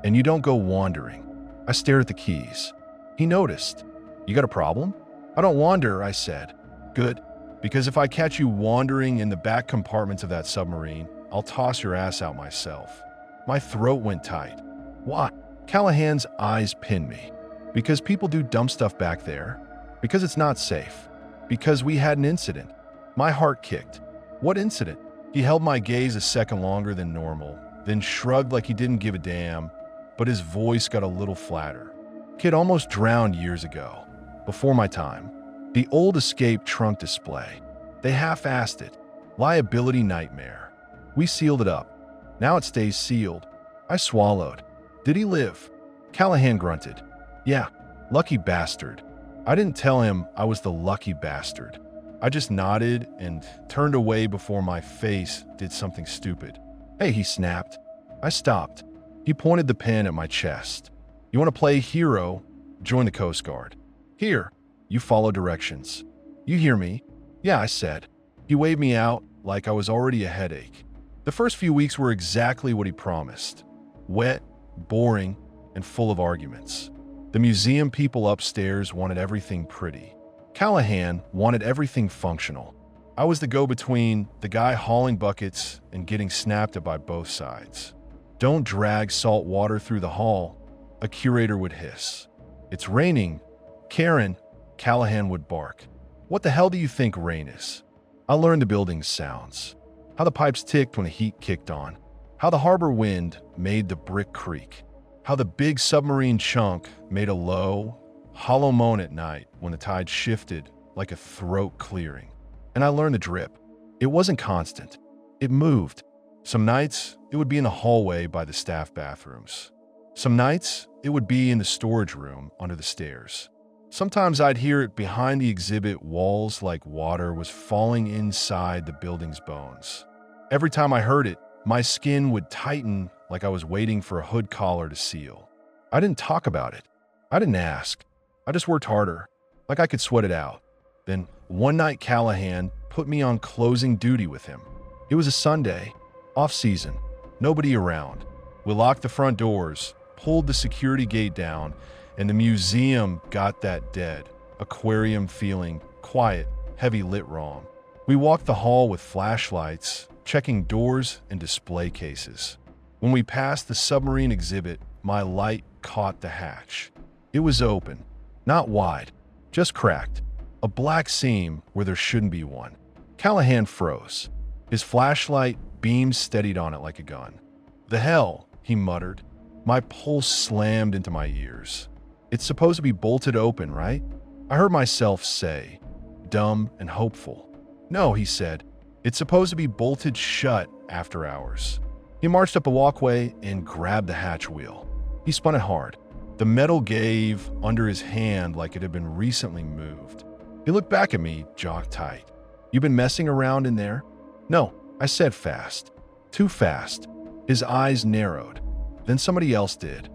And you don't go wandering. I stared at the keys. He noticed. You got a problem? I don't wander, I said. Good, because if I catch you wandering in the back compartments of that submarine, I'll toss your ass out myself. My throat went tight. Why? Callahan's eyes pinned me. Because people do dumb stuff back there. Because it's not safe. Because we had an incident. My heart kicked. What incident? He held my gaze a second longer than normal, then shrugged like he didn't give a damn, but his voice got a little flatter. Kid almost drowned years ago, before my time. The old escape trunk display. They half-assed it. Liability nightmare. We sealed it up. Now it stays sealed. I swallowed. Did he live? Callahan grunted. Yeah, lucky bastard. I didn't tell him I was the lucky bastard. I just nodded and turned away before my face did something stupid. Hey, he snapped. I stopped. He pointed the pen at my chest. You want to play hero? Join the Coast Guard. Here, you follow directions. You hear me? Yeah, I said. He waved me out like I was already a headache. The first few weeks were exactly what he promised. Wet, boring, and full of arguments. The museum people upstairs wanted everything pretty. Callahan wanted everything functional. I was the go-between, the guy hauling buckets and getting snapped at by both sides. Don't drag salt water through the hall, a curator would hiss. It's raining. Karen, Callahan would bark. What the hell do you think rain is? I learned the building's sounds. How the pipes ticked when the heat kicked on. How the harbor wind made the brick creak. How the big submarine chunk made a low, hollow moan at night when the tide shifted like a throat clearing. And I learned the drip. It wasn't constant. It moved. Some nights, it would be in the hallway by the staff bathrooms. Some nights, it would be in the storage room under the stairs. Sometimes I'd hear it behind the exhibit walls like water was falling inside the building's bones. Every time I heard it, my skin would tighten like I was waiting for a hood collar to seal. I didn't talk about it. I didn't ask. I just worked harder, like I could sweat it out. Then one night Callahan put me on closing duty with him. It was a Sunday, off-season, nobody around. We locked the front doors, pulled the security gate down, and the museum got that dead, aquarium feeling, quiet, heavy lit wrong. We walked the hall with flashlights, checking doors and display cases. When we passed the submarine exhibit, my light caught the hatch. It was open, not wide, just cracked, a black seam where there shouldn't be one. Callahan froze. His flashlight beam steadied on it like a gun. The hell, he muttered. My pulse slammed into my ears. It's supposed to be bolted open, right? I heard myself say, dumb and hopeful. No, he said, it's supposed to be bolted shut after hours. He marched up a walkway and grabbed the hatch wheel. He spun it hard. The metal gave under his hand like it had been recently moved. He looked back at me, jaw tight. You been messing around in there? No, I said fast. Too fast. His eyes narrowed. Then somebody else did.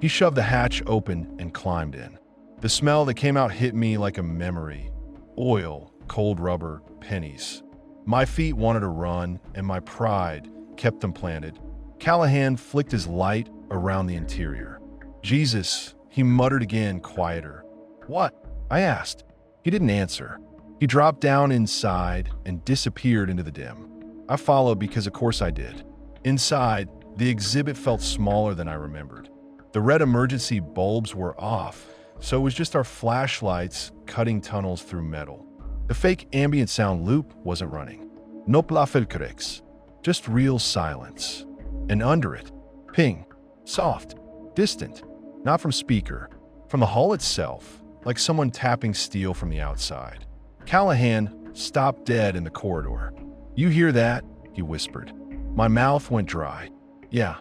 He shoved the hatch open and climbed in. The smell that came out hit me like a memory. Oil, cold rubber, pennies. My feet wanted to run, and my pride kept them planted. Callahan flicked his light around the interior. Jesus, he muttered again, quieter. What? I asked. He didn't answer. He dropped down inside and disappeared into the dim. I followed because of course I did. Inside, the exhibit felt smaller than I remembered. The red emergency bulbs were off, so it was just our flashlights cutting tunnels through metal. The fake ambient sound loop wasn't running. No plafilcrex, just real silence. And under it, ping, soft, distant, not from speaker, from the hall itself, like someone tapping steel from the outside. Callahan stopped dead in the corridor. You hear that? He whispered. My mouth went dry. Yeah.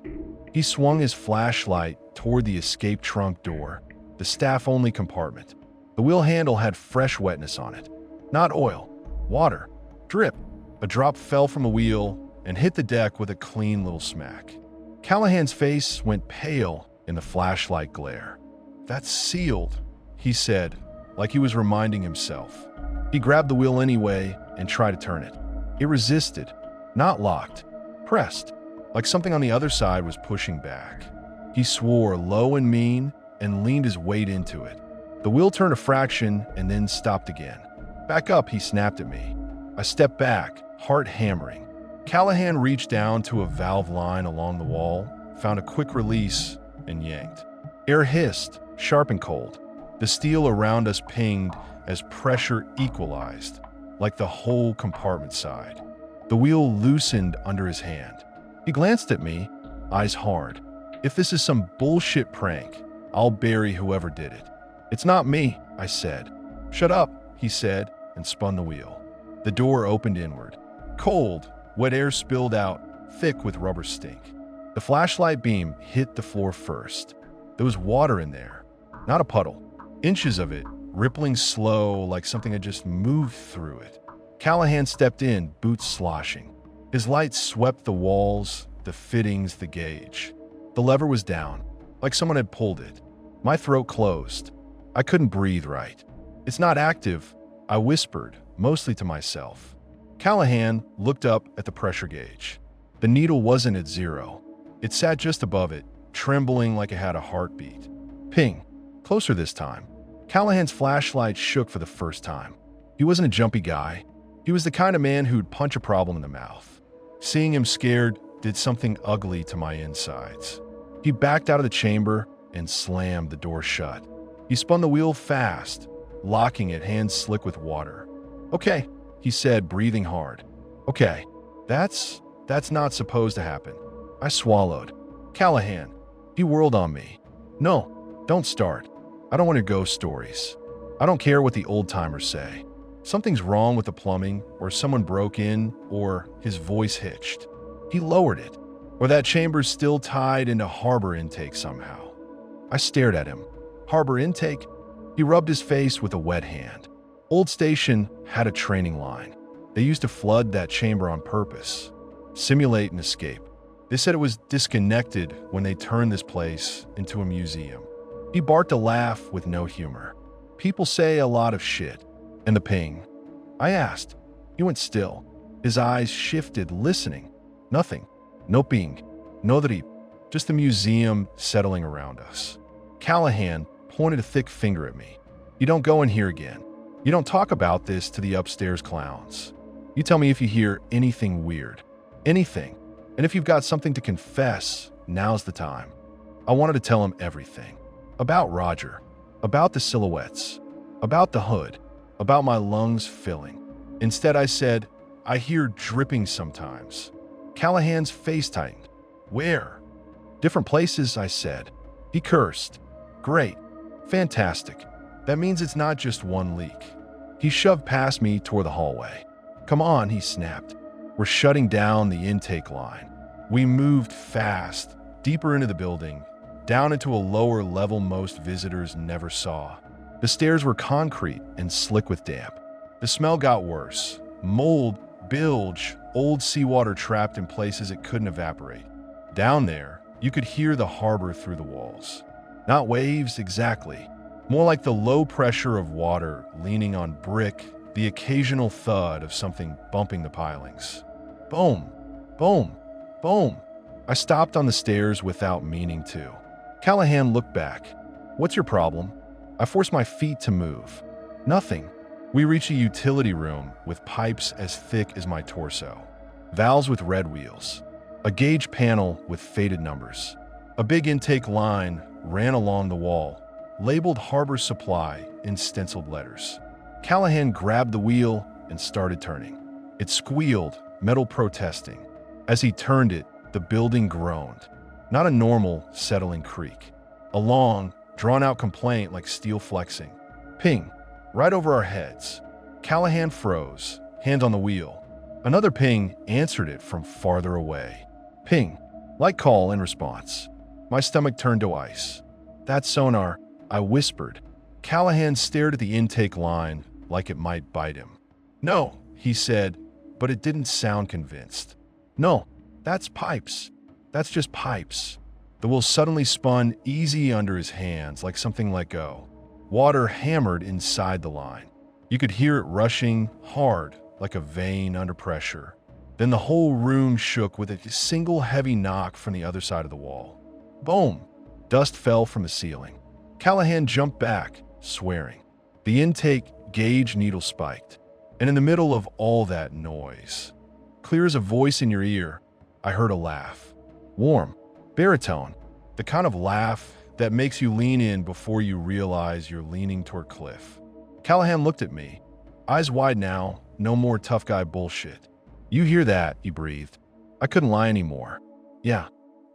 He swung his flashlight toward the escape trunk door. the staff-only compartment. The wheel handle had fresh wetness on it. Not oil, water, drip. A drop fell from the wheel and hit the deck with a clean little smack. Callahan's face went pale in the flashlight glare. "That's sealed," he said, like he was reminding himself. He grabbed the wheel anyway and tried to turn it. It resisted, not locked, pressed, like something on the other side was pushing back. He swore low and mean and leaned his weight into it. The wheel turned a fraction and then stopped again. "Back up," he snapped at me. I stepped back, heart hammering. Callahan reached down to a valve line along the wall, found a quick release, and yanked. Air hissed, sharp and cold. The steel around us pinged as pressure equalized, like the whole compartment sighed. The wheel loosened under his hand. He glanced at me, eyes hard. "If this is some bullshit prank, I'll bury whoever did it." "It's not me," I said. "Shut up," he said, and spun the wheel. The door opened inward. Cold, wet air spilled out, thick with rubber stink. The flashlight beam hit the floor first. There was water in there, not a puddle. Inches of it, rippling slow like something had just moved through it. Callahan stepped in, boots sloshing. His light swept the walls, the fittings, the gauge. The lever was down, like someone had pulled it. My throat closed. I couldn't breathe right. "It's not active," I whispered, mostly to myself. Callahan looked up at the pressure gauge. The needle wasn't at 0. It sat just above it, trembling like it had a heartbeat. Ping. Closer this time. Callahan's flashlight shook for the first time. He wasn't a jumpy guy. He was the kind of man who'd punch a problem in the mouth. Seeing him scared did something ugly to my insides. He backed out of the chamber and slammed the door shut. He spun the wheel fast, locking it, hands slick with water. "Okay," he said, breathing hard. "Okay, that's not supposed to happen." I swallowed. "Callahan." He whirled on me. "No, don't start. I don't want your ghost stories. I don't care what the old-timers say. Something's wrong with the plumbing, or someone broke in, or his voice hitched. He lowered it, or that chamber's still tied into harbor intake somehow." I stared at him. "Harbor intake?" He rubbed his face with a wet hand. "Old station had a training line. They used to flood that chamber on purpose, simulate an escape. They said it was disconnected when they turned this place into a museum." He barked a laugh with no humor. "People say a lot of shit." "And the ping?" I asked. He went still. His eyes shifted, listening. Nothing. No ping. No drip. Just the museum settling around us. Callahan pointed a thick finger at me. "You don't go in here again. You don't talk about this to the upstairs clowns. You tell me if you hear anything weird. Anything. And if you've got something to confess, now's the time." I wanted to tell him everything. About Roger. About the silhouettes. About the hood. About my lungs filling. Instead, I said, "I hear dripping sometimes." Callahan's face tightened. "Where?" "Different places," I said. He cursed. "Great. Fantastic. That means it's not just one leak." He shoved past me toward the hallway. "Come on," he snapped. "We're shutting down the intake line." We moved fast, deeper into the building, down into a lower level most visitors never saw. The stairs were concrete and slick with damp. The smell got worse. Mold, bilge, old seawater trapped in places it couldn't evaporate. Down there, you could hear the harbor through the walls. Not waves exactly, more like the low pressure of water leaning on brick, the occasional thud of something bumping the pilings. Boom, boom, boom. I stopped on the stairs without meaning to. Callahan looked back. "What's your problem?" I forced my feet to move. "Nothing." We reached a utility room with pipes as thick as my torso. Valves with red wheels. A gauge panel with faded numbers. A big intake line ran along the wall, labeled Harbor Supply in stenciled letters. Callahan grabbed the wheel and started turning. It squealed, metal protesting. As he turned it, the building groaned. Not a normal, settling creak. A long, drawn-out complaint like steel flexing. Ping, right over our heads. Callahan froze, hand on the wheel. Another ping answered it from farther away. Ping, light call in response. My stomach turned to ice. "That's sonar," I whispered. Callahan stared at the intake line like it might bite him. "No," he said, but it didn't sound convinced. "No, that's pipes. That's just pipes." The wheel suddenly spun easy under his hands like something let go. Water hammered inside the line. You could hear it rushing hard like a vein under pressure. Then the whole room shook with a single heavy knock from the other side of the wall. Boom! Dust fell from the ceiling. Callahan jumped back, swearing. The intake gauge needle spiked. And in the middle of all that noise, clear as a voice in your ear, I heard a laugh. Warm, baritone, the kind of laugh that makes you lean in before you realize you're leaning toward cliff. Callahan looked at me, eyes wide now, no more tough guy bullshit. "You hear that?" he breathed. I couldn't lie anymore. "Yeah."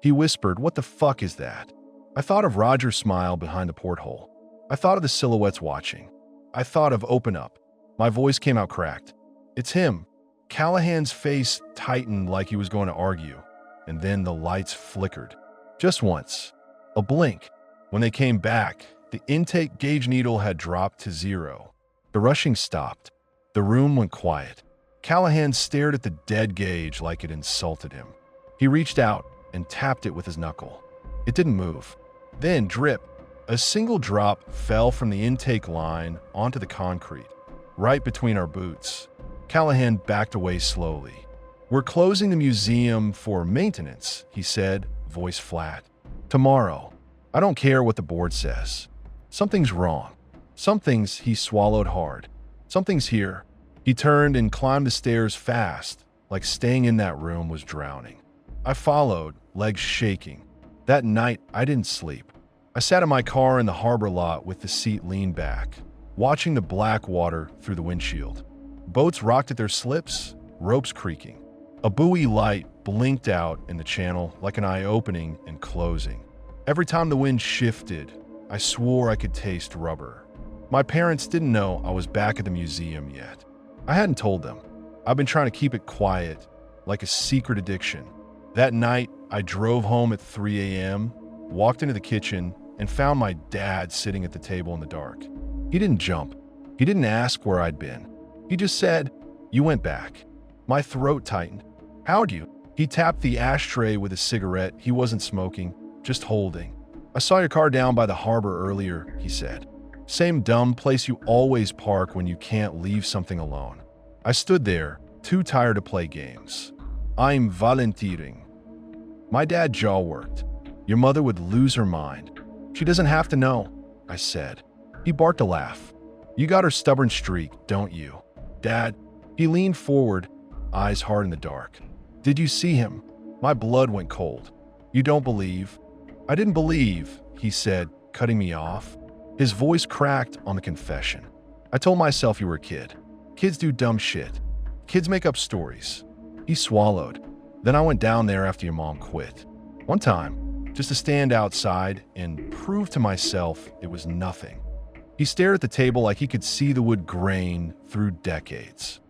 He whispered, "What the fuck is that?" I thought of Roger's smile behind the porthole. I thought of the silhouettes watching. I thought of "Open up." My voice came out cracked. "It's him." Callahan's face tightened like he was going to argue, and then the lights flickered. Just once. A blink. When they came back, the intake gauge needle had dropped to 0. The rushing stopped. The room went quiet. Callahan stared at the dead gauge like it insulted him. He reached out and tapped it with his knuckle. It didn't move. Then, drip, a single drop fell from the intake line onto the concrete, right between our boots. Callahan backed away slowly. "We're closing the museum for maintenance," he said, voice flat. "Tomorrow. I don't care what the board says. Something's wrong. Something's," he swallowed hard. "Something's here." He turned and climbed the stairs fast, like staying in that room was drowning. I followed, legs shaking. That night, I didn't sleep. I sat in my car in the harbor lot with the seat leaned back, watching the black water through the windshield. Boats rocked at their slips, ropes creaking. A buoy light blinked out in the channel like an eye opening and closing. Every time the wind shifted, I swore I could taste rubber. My parents didn't know I was back at the museum yet. I hadn't told them. I've been trying to keep it quiet, like a secret addiction. That night, I drove home at 3 a.m., walked into the kitchen, and found my dad sitting at the table in the dark. He didn't jump. He didn't ask where I'd been. He just said, "You went back." My throat tightened. "How'd you?" He tapped the ashtray with a cigarette he wasn't smoking, just holding. "I saw your car down by the harbor earlier," he said. "Same dumb place you always park when you can't leave something alone." I stood there, too tired to play games. "I'm volunteering." My dad jaw worked. "Your mother would lose her mind." "She doesn't have to know," I said. He barked a laugh. "You got her stubborn streak, don't you?" "Dad." He leaned forward, eyes hard in the dark. "Did you see him?" My blood went cold. "You don't believe?" "I didn't believe," he said, cutting me off. His voice cracked on the confession. "I told myself you were a kid. Kids do dumb shit. Kids make up stories." He swallowed. "Then I went down there after your mom quit. One time, just to stand outside and prove to myself it was nothing." He stared at the table like he could see the wood grain through decades.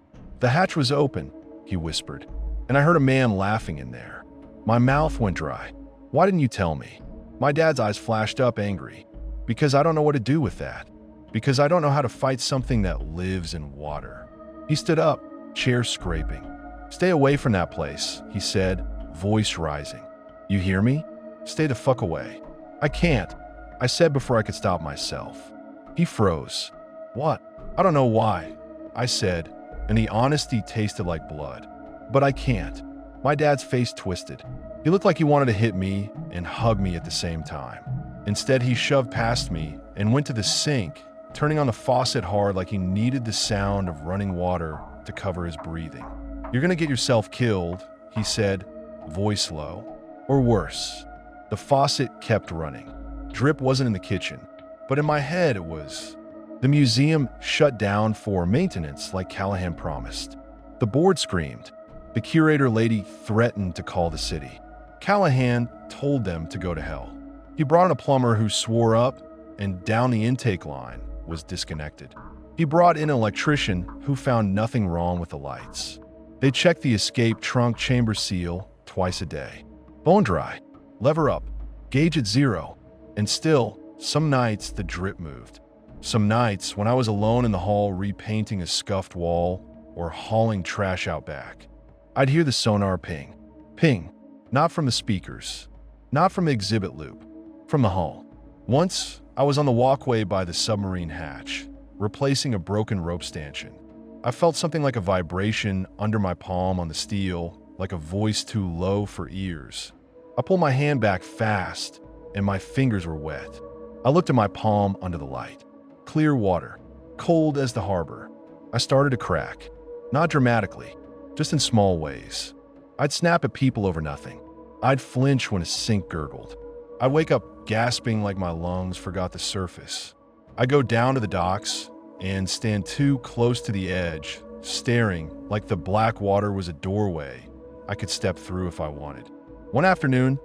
"The hatch was open," he whispered, "and I heard a man laughing in there." My mouth went dry. "Why didn't you tell me?" My dad's eyes flashed up angry. "Because I don't know what to do with that. Because I don't know how to fight something that lives in water." He stood up, chair scraping. "Stay away from that place," he said, voice rising. "You hear me? Stay the fuck away." "I can't," I said before I could stop myself. He froze. "What?" "I don't know why," I said, and the honesty tasted like blood. "But I can't." My dad's face twisted. He looked like he wanted to hit me and hug me at the same time. Instead, he shoved past me and went to the sink, turning on the faucet hard like he needed the sound of running water to cover his breathing. "You're gonna get yourself killed," he said, voice low. "Or worse." The faucet kept running. Drip wasn't in the kitchen, but in my head it was. The museum shut down for maintenance like Callahan promised. The board screamed. The curator lady threatened to call the city. Callahan told them to go to hell. He brought in a plumber who swore up and down the intake line was disconnected. He brought in an electrician who found nothing wrong with the lights. They checked the escape trunk chamber seal twice a day. Bone dry, lever up, gauge at 0, and still Some nights, the drip moved. Some nights, when I was alone in the hall repainting a scuffed wall or hauling trash out back, I'd hear the sonar ping. Ping. Not from the speakers. Not from the exhibit loop. From the hull. Once, I was on the walkway by the submarine hatch, replacing a broken rope stanchion. I felt something like a vibration under my palm on the steel, like a voice too low for ears. I pulled my hand back fast, and my fingers were wet. I looked at my palm under the light. Clear water, cold as the harbor. I started to crack. Not dramatically, just in small ways. I'd snap at people over nothing. I'd flinch when a sink gurgled. I'd wake up gasping like my lungs forgot the surface. I'd go down to the docks and stand too close to the edge, staring like the black water was a doorway I could step through if I wanted. One afternoon,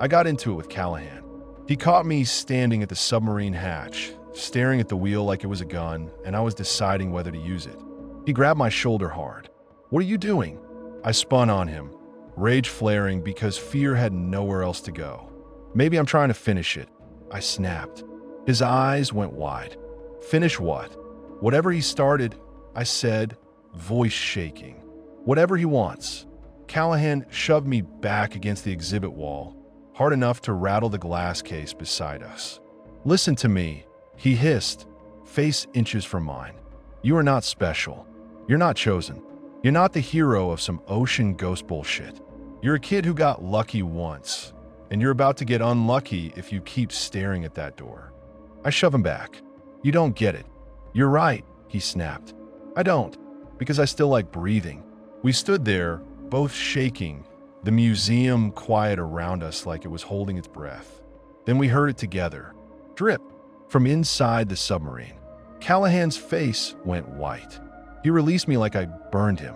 I got into it with Callahan. He caught me standing at the submarine hatch, staring at the wheel like it was a gun, and I was deciding whether to use it. He grabbed my shoulder hard. "What are you doing?" I spun on him, rage flaring because fear had nowhere else to go. "Maybe I'm trying to finish it," I snapped. His eyes went wide. "Finish what?" "Whatever he started," I said, voice shaking. "Whatever he wants." Callahan shoved me back against the exhibit wall, hard enough to rattle the glass case beside us. "Listen to me," he hissed, face inches from mine. "You are not special. You're not chosen. You're not the hero of some ocean ghost bullshit. You're a kid who got lucky once, and you're about to get unlucky if you keep staring at that door." I shove him back. "You don't get it." "You're right," he snapped. "I don't, because I still like breathing." We stood there, both shaking, the museum quiet around us like it was holding its breath. Then we heard it together. Drip. From inside the submarine. Callahan's face went white. He released me like I burned him.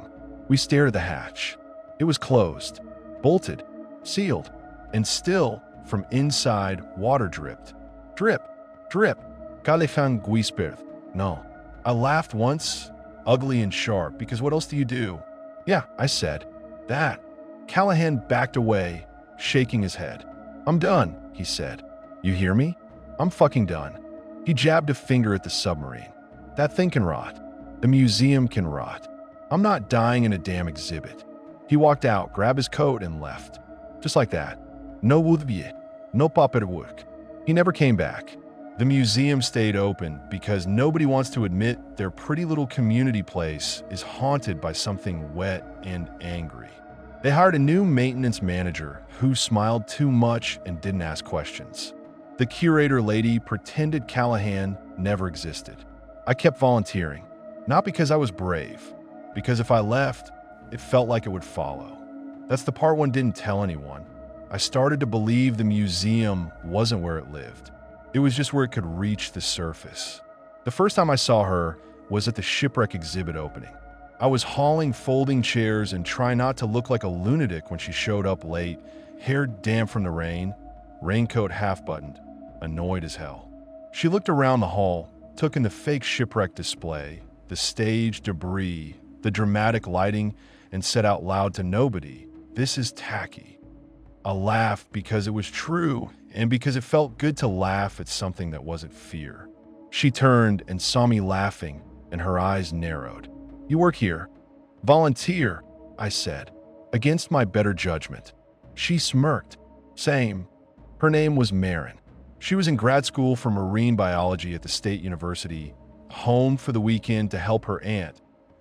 We stared at the hatch. It was closed, bolted, sealed, and still, from inside, water dripped. Drip, drip. Callahan whispered. "No." I laughed once, ugly and sharp, because what else do you do? "Yeah," I said. "That." Callahan backed away, shaking his head. "I'm done," he said. "You hear me? I'm fucking done." He jabbed a finger at the submarine. "That thing can rot. The museum can rot. I'm not dying in a damn exhibit." He walked out, grabbed his coat, and left. Just like that. No woodbye, no paperwork. He never came back. The museum stayed open because nobody wants to admit their pretty little community place is haunted by something wet and angry. They hired a new maintenance manager who smiled too much and didn't ask questions. The curator lady pretended Callahan never existed. I kept volunteering, not because I was brave, because if I left, it felt like it would follow. That's the part one didn't tell anyone. I started to believe the museum wasn't where it lived. It was just where it could reach the surface. The first time I saw her was at the shipwreck exhibit opening. I was hauling folding chairs and trying not to look like a lunatic when she showed up late, hair damp from the rain, raincoat half-buttoned, annoyed as hell. She looked around the hall, took in the fake shipwreck display, the stage debris, the dramatic lighting, and said out loud to nobody, "This is tacky." I laughed because it was true and because it felt good to laugh at something that wasn't fear. She turned and saw me laughing, and her eyes narrowed. "You work here?" "Volunteer," I said, against my better judgment. She smirked. "Same." Her name was Marin. She was in grad school for marine biology at the State University, home for the weekend to help her aunt,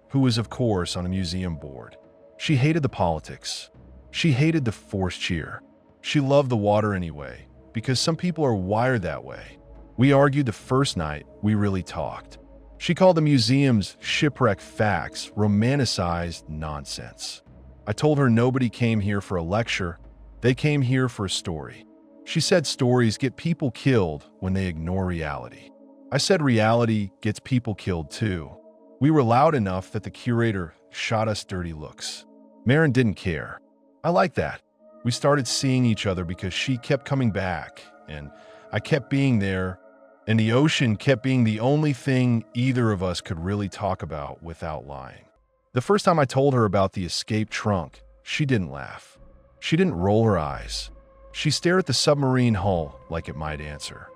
who was, of course, on a museum board. She hated the politics. She hated the forced cheer. She loved the water anyway, because some people are wired that way. We argued the first night we really talked. She called the museum's shipwreck facts romanticized nonsense. I told her nobody came here for a lecture. They came here for a story. She said stories get people killed when they ignore reality. I said reality gets people killed too. We were loud enough that the curator shot us dirty looks. Marin didn't care. I liked that. We started seeing each other because she kept coming back, and I kept being there, and the ocean kept being the only thing either of us could really talk about without lying. The first time I told her about the escaped trunk, she didn't laugh. She didn't roll her eyes. She stared at the submarine hull like it might answer.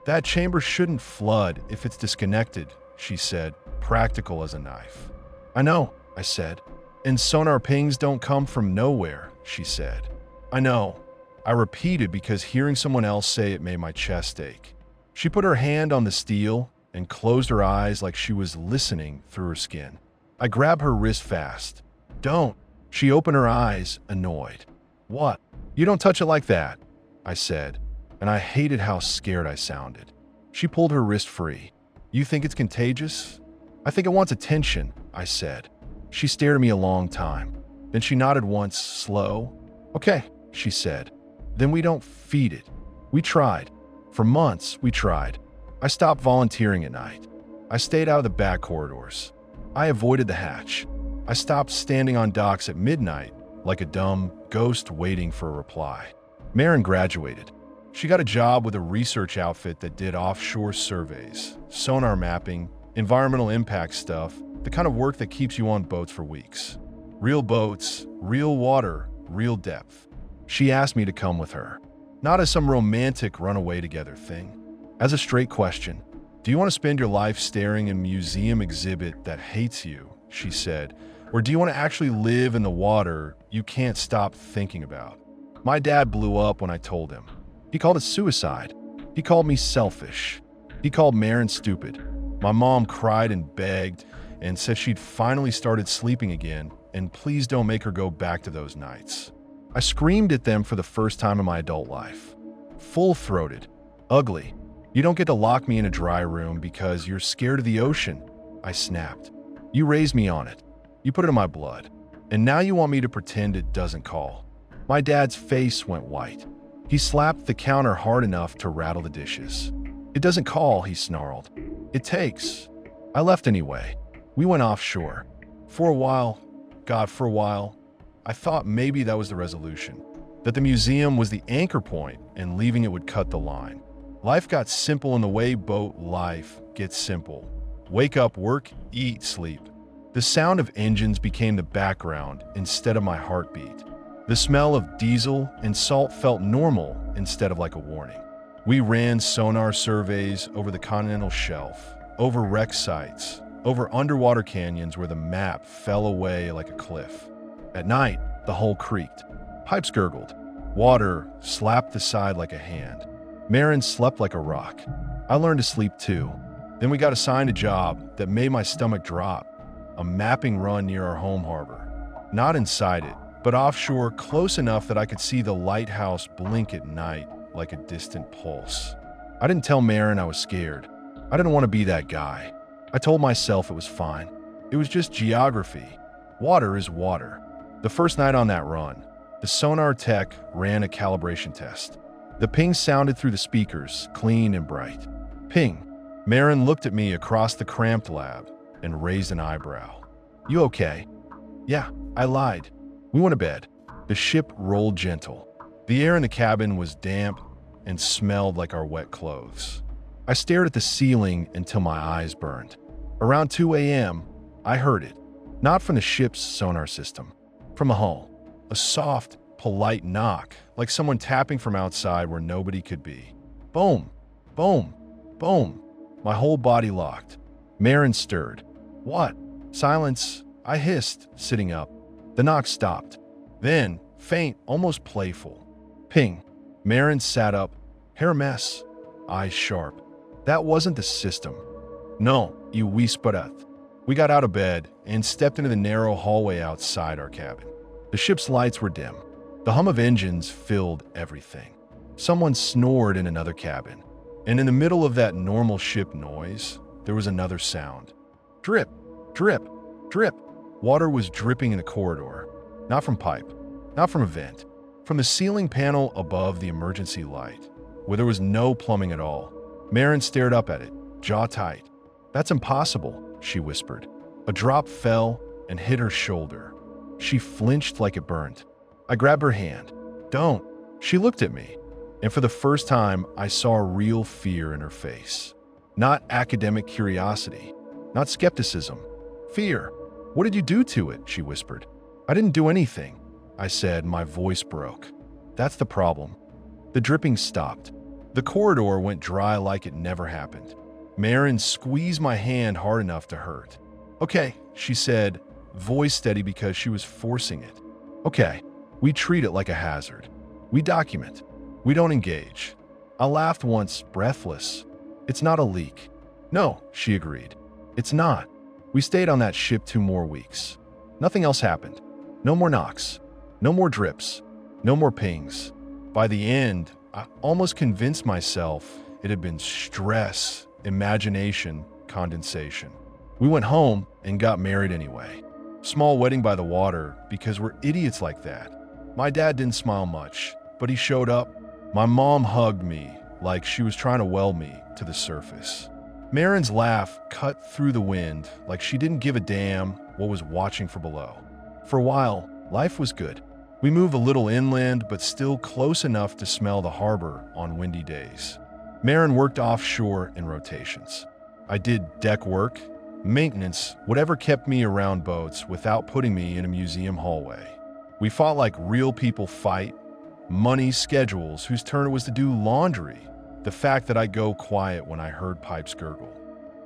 That chamber shouldn't flood if it's disconnected, she said, practical as a knife. I know, I said. And sonar pings don't come from nowhere, she said. I know. I repeated because hearing someone else say it made my chest ache. She put her hand on the steel and closed her eyes like she was listening through her skin. I grabbed her wrist fast. Don't. She opened her eyes, annoyed. What? You don't touch it like that, I said, and I hated how scared I sounded. She pulled her wrist free. You think it's contagious? I think it wants attention, I said. She stared at me a long time. Then she nodded once, slow. Okay, she said. Then we don't feed it. We tried. For months, we tried. I stopped volunteering at night. I stayed out of the back corridors. I avoided the hatch. I stopped standing on docks at midnight like a dumb ghost waiting for a reply. Marin graduated. She got a job with a research outfit that did offshore surveys, sonar mapping, environmental impact stuff, the kind of work that keeps you on boats for weeks. Real boats, real water, real depth. She asked me to come with her. Not as some romantic runaway together thing. As a straight question. Do you want to spend your life staring at a museum exhibit that hates you, she said, or do you want to actually live in the water you can't stop thinking about? My dad blew up when I told him. He called it suicide. He called me selfish. He called Marin stupid. My mom cried and begged and said she'd finally started sleeping again and please don't make her go back to those nights. I screamed at them for the first time in my adult life. Full-throated. Ugly. You don't get to lock me in a dry room because you're scared of the ocean, I snapped. You raised me on it. You put it in my blood. And now you want me to pretend it doesn't call. My dad's face went white. He slapped the counter hard enough to rattle the dishes. It doesn't call, he snarled. It takes. I left anyway. We went offshore. For a while, I thought maybe that was the resolution. That the museum was the anchor point and leaving it would cut the line. Life got simple in the way boat life gets simple. Wake up, work, eat, sleep. The sound of engines became the background instead of my heartbeat. The smell of diesel and salt felt normal instead of like a warning. We ran sonar surveys over the continental shelf, over wreck sites, over underwater canyons where the map fell away like a cliff. At night, the hull creaked. Pipes gurgled. Water slapped the side like a hand. Marin slept like a rock. I learned to sleep too. Then we got assigned a job that made my stomach drop. A mapping run near our home harbor. Not inside it, but offshore close enough that I could see the lighthouse blink at night like a distant pulse. I didn't tell Marin I was scared. I didn't want to be that guy. I told myself it was fine. It was just geography. Water is water. The first night on that run, the sonar tech ran a calibration test. The ping sounded through the speakers, clean and bright. Ping. Marin looked at me across the cramped lab and raised an eyebrow. You okay? Yeah, I lied. We went to bed. The ship rolled gentle. The air in the cabin was damp and smelled like our wet clothes. I stared at the ceiling until my eyes burned. Around 2 a.m., I heard it. Not from the ship's sonar system. From the hull. A soft, polite knock, like someone tapping from outside where nobody could be. Boom, boom, boom. My whole body locked. Marin stirred. What? Silence, I hissed, sitting up. The knock stopped. Then, faint, almost playful. Ping. Marin sat up, hair a mess, eyes sharp. That wasn't the system. No, you whispered. We got out of bed and stepped into the narrow hallway outside our cabin. The ship's lights were dim. The hum of engines filled everything. Someone snored in another cabin. And in the middle of that normal ship noise, there was another sound. Drip, drip, drip. Water was dripping in the corridor. Not from pipe, not from a vent. From the ceiling panel above the emergency light, where there was no plumbing at all. Marin stared up at it, jaw tight. That's impossible, she whispered. A drop fell and hit her shoulder. She flinched like it burned. I grabbed her hand. Don't. She looked at me, and for the first time, I saw a real fear in her face. Not academic curiosity, not skepticism. Fear. What did you do to it? She whispered. I didn't do anything, I said, my voice broke. That's the problem. The dripping stopped. The corridor went dry like it never happened. Marin squeezed my hand hard enough to hurt. "Okay," she said, voice steady because she was forcing it. "Okay, we treat it like a hazard. We document. We don't engage." I laughed once, breathless. "It's not a leak." "No," she agreed. "It's not." We stayed on that ship 2 more weeks. Nothing else happened. No more knocks. No more drips. No more pings. By the end, I almost convinced myself it had been stress, imagination, condensation. We went home and got married anyway. Small wedding by the water because we're idiots like that. My dad didn't smile much, but he showed up. My mom hugged me like she was trying to weld me to the surface. Marin's laugh cut through the wind like she didn't give a damn what was watching from below. For a while, life was good. We moved a little inland, but still close enough to smell the harbor on windy days. Marin worked offshore in rotations. I did deck work, maintenance, whatever kept me around boats without putting me in a museum hallway. We fought like real people fight, money, schedules, whose turn it was to do laundry, the fact that I go quiet when I heard pipes gurgle.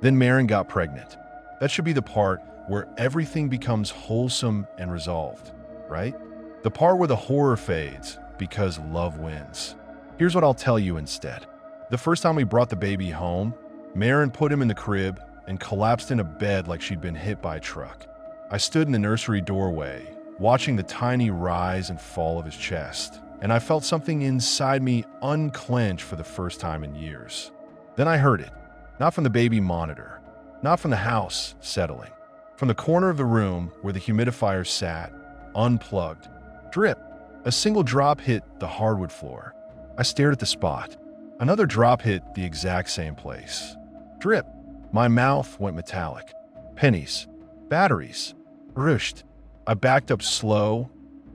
Then Marin got pregnant. That should be the part where everything becomes wholesome and resolved, right? The part where the horror fades because love wins. Here's what I'll tell you instead. The first time we brought the baby home, Marin put him in the crib and collapsed in a bed like she'd been hit by a truck. I stood in the nursery doorway, watching the tiny rise and fall of his chest, and I felt something inside me unclench for the first time in years. Then I heard it, not from the baby monitor, not from the house settling, from the corner of the room where the humidifier sat, unplugged. Drip. A single drop hit the hardwood floor. I stared at the spot. Another drop hit the exact same place. Drip. My mouth went metallic. Pennies. Batteries. Rushed. I backed up slow,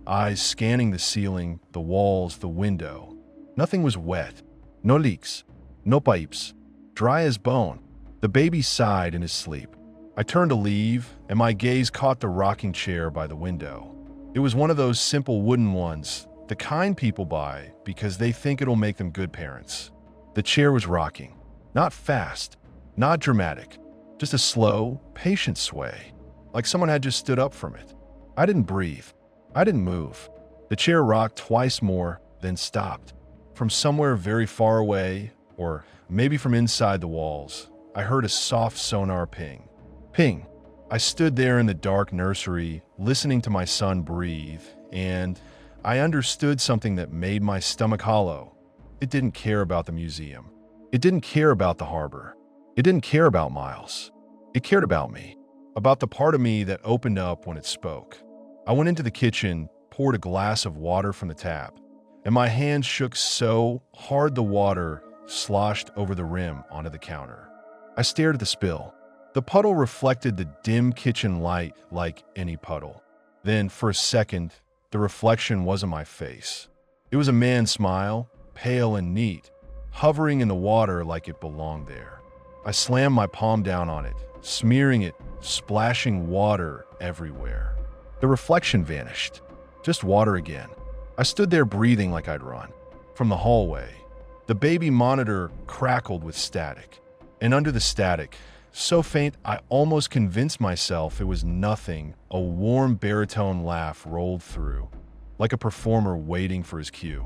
eyes scanning the ceiling, the walls, the window. Nothing was wet. No leaks. No pipes. Dry as bone. The baby sighed in his sleep. I turned to leave, and my gaze caught the rocking chair by the window. It was one of those simple wooden ones, the kind people buy because they think it'll make them good parents. The chair was rocking. Not fast, not dramatic, just a slow, patient sway, like someone had just stood up from it. I didn't breathe. I didn't move. The chair rocked twice more, then stopped. From somewhere very far away, or maybe from inside the walls, I heard a soft sonar ping. Ping. I stood there in the dark nursery, listening to my son breathe, and I understood something that made my stomach hollow. It didn't care about the museum. It didn't care about the harbor. It didn't care about Miles. It cared about me, about the part of me that opened up when it spoke. I went into the kitchen, poured a glass of water from the tap, and my hands shook so hard the water sloshed over the rim onto the counter. I stared at the spill. The puddle reflected the dim kitchen light like any puddle. Then, for a second, the reflection wasn't my face. It was a man's smile, pale and neat, hovering in the water like it belonged there. I slammed my palm down on it, smearing it, splashing water everywhere. The reflection vanished. Just water again. I stood there breathing like I'd run. From the hallway, the baby monitor crackled with static. And under the static, so faint I almost convinced myself it was nothing, a warm baritone laugh rolled through, like a performer waiting for his cue.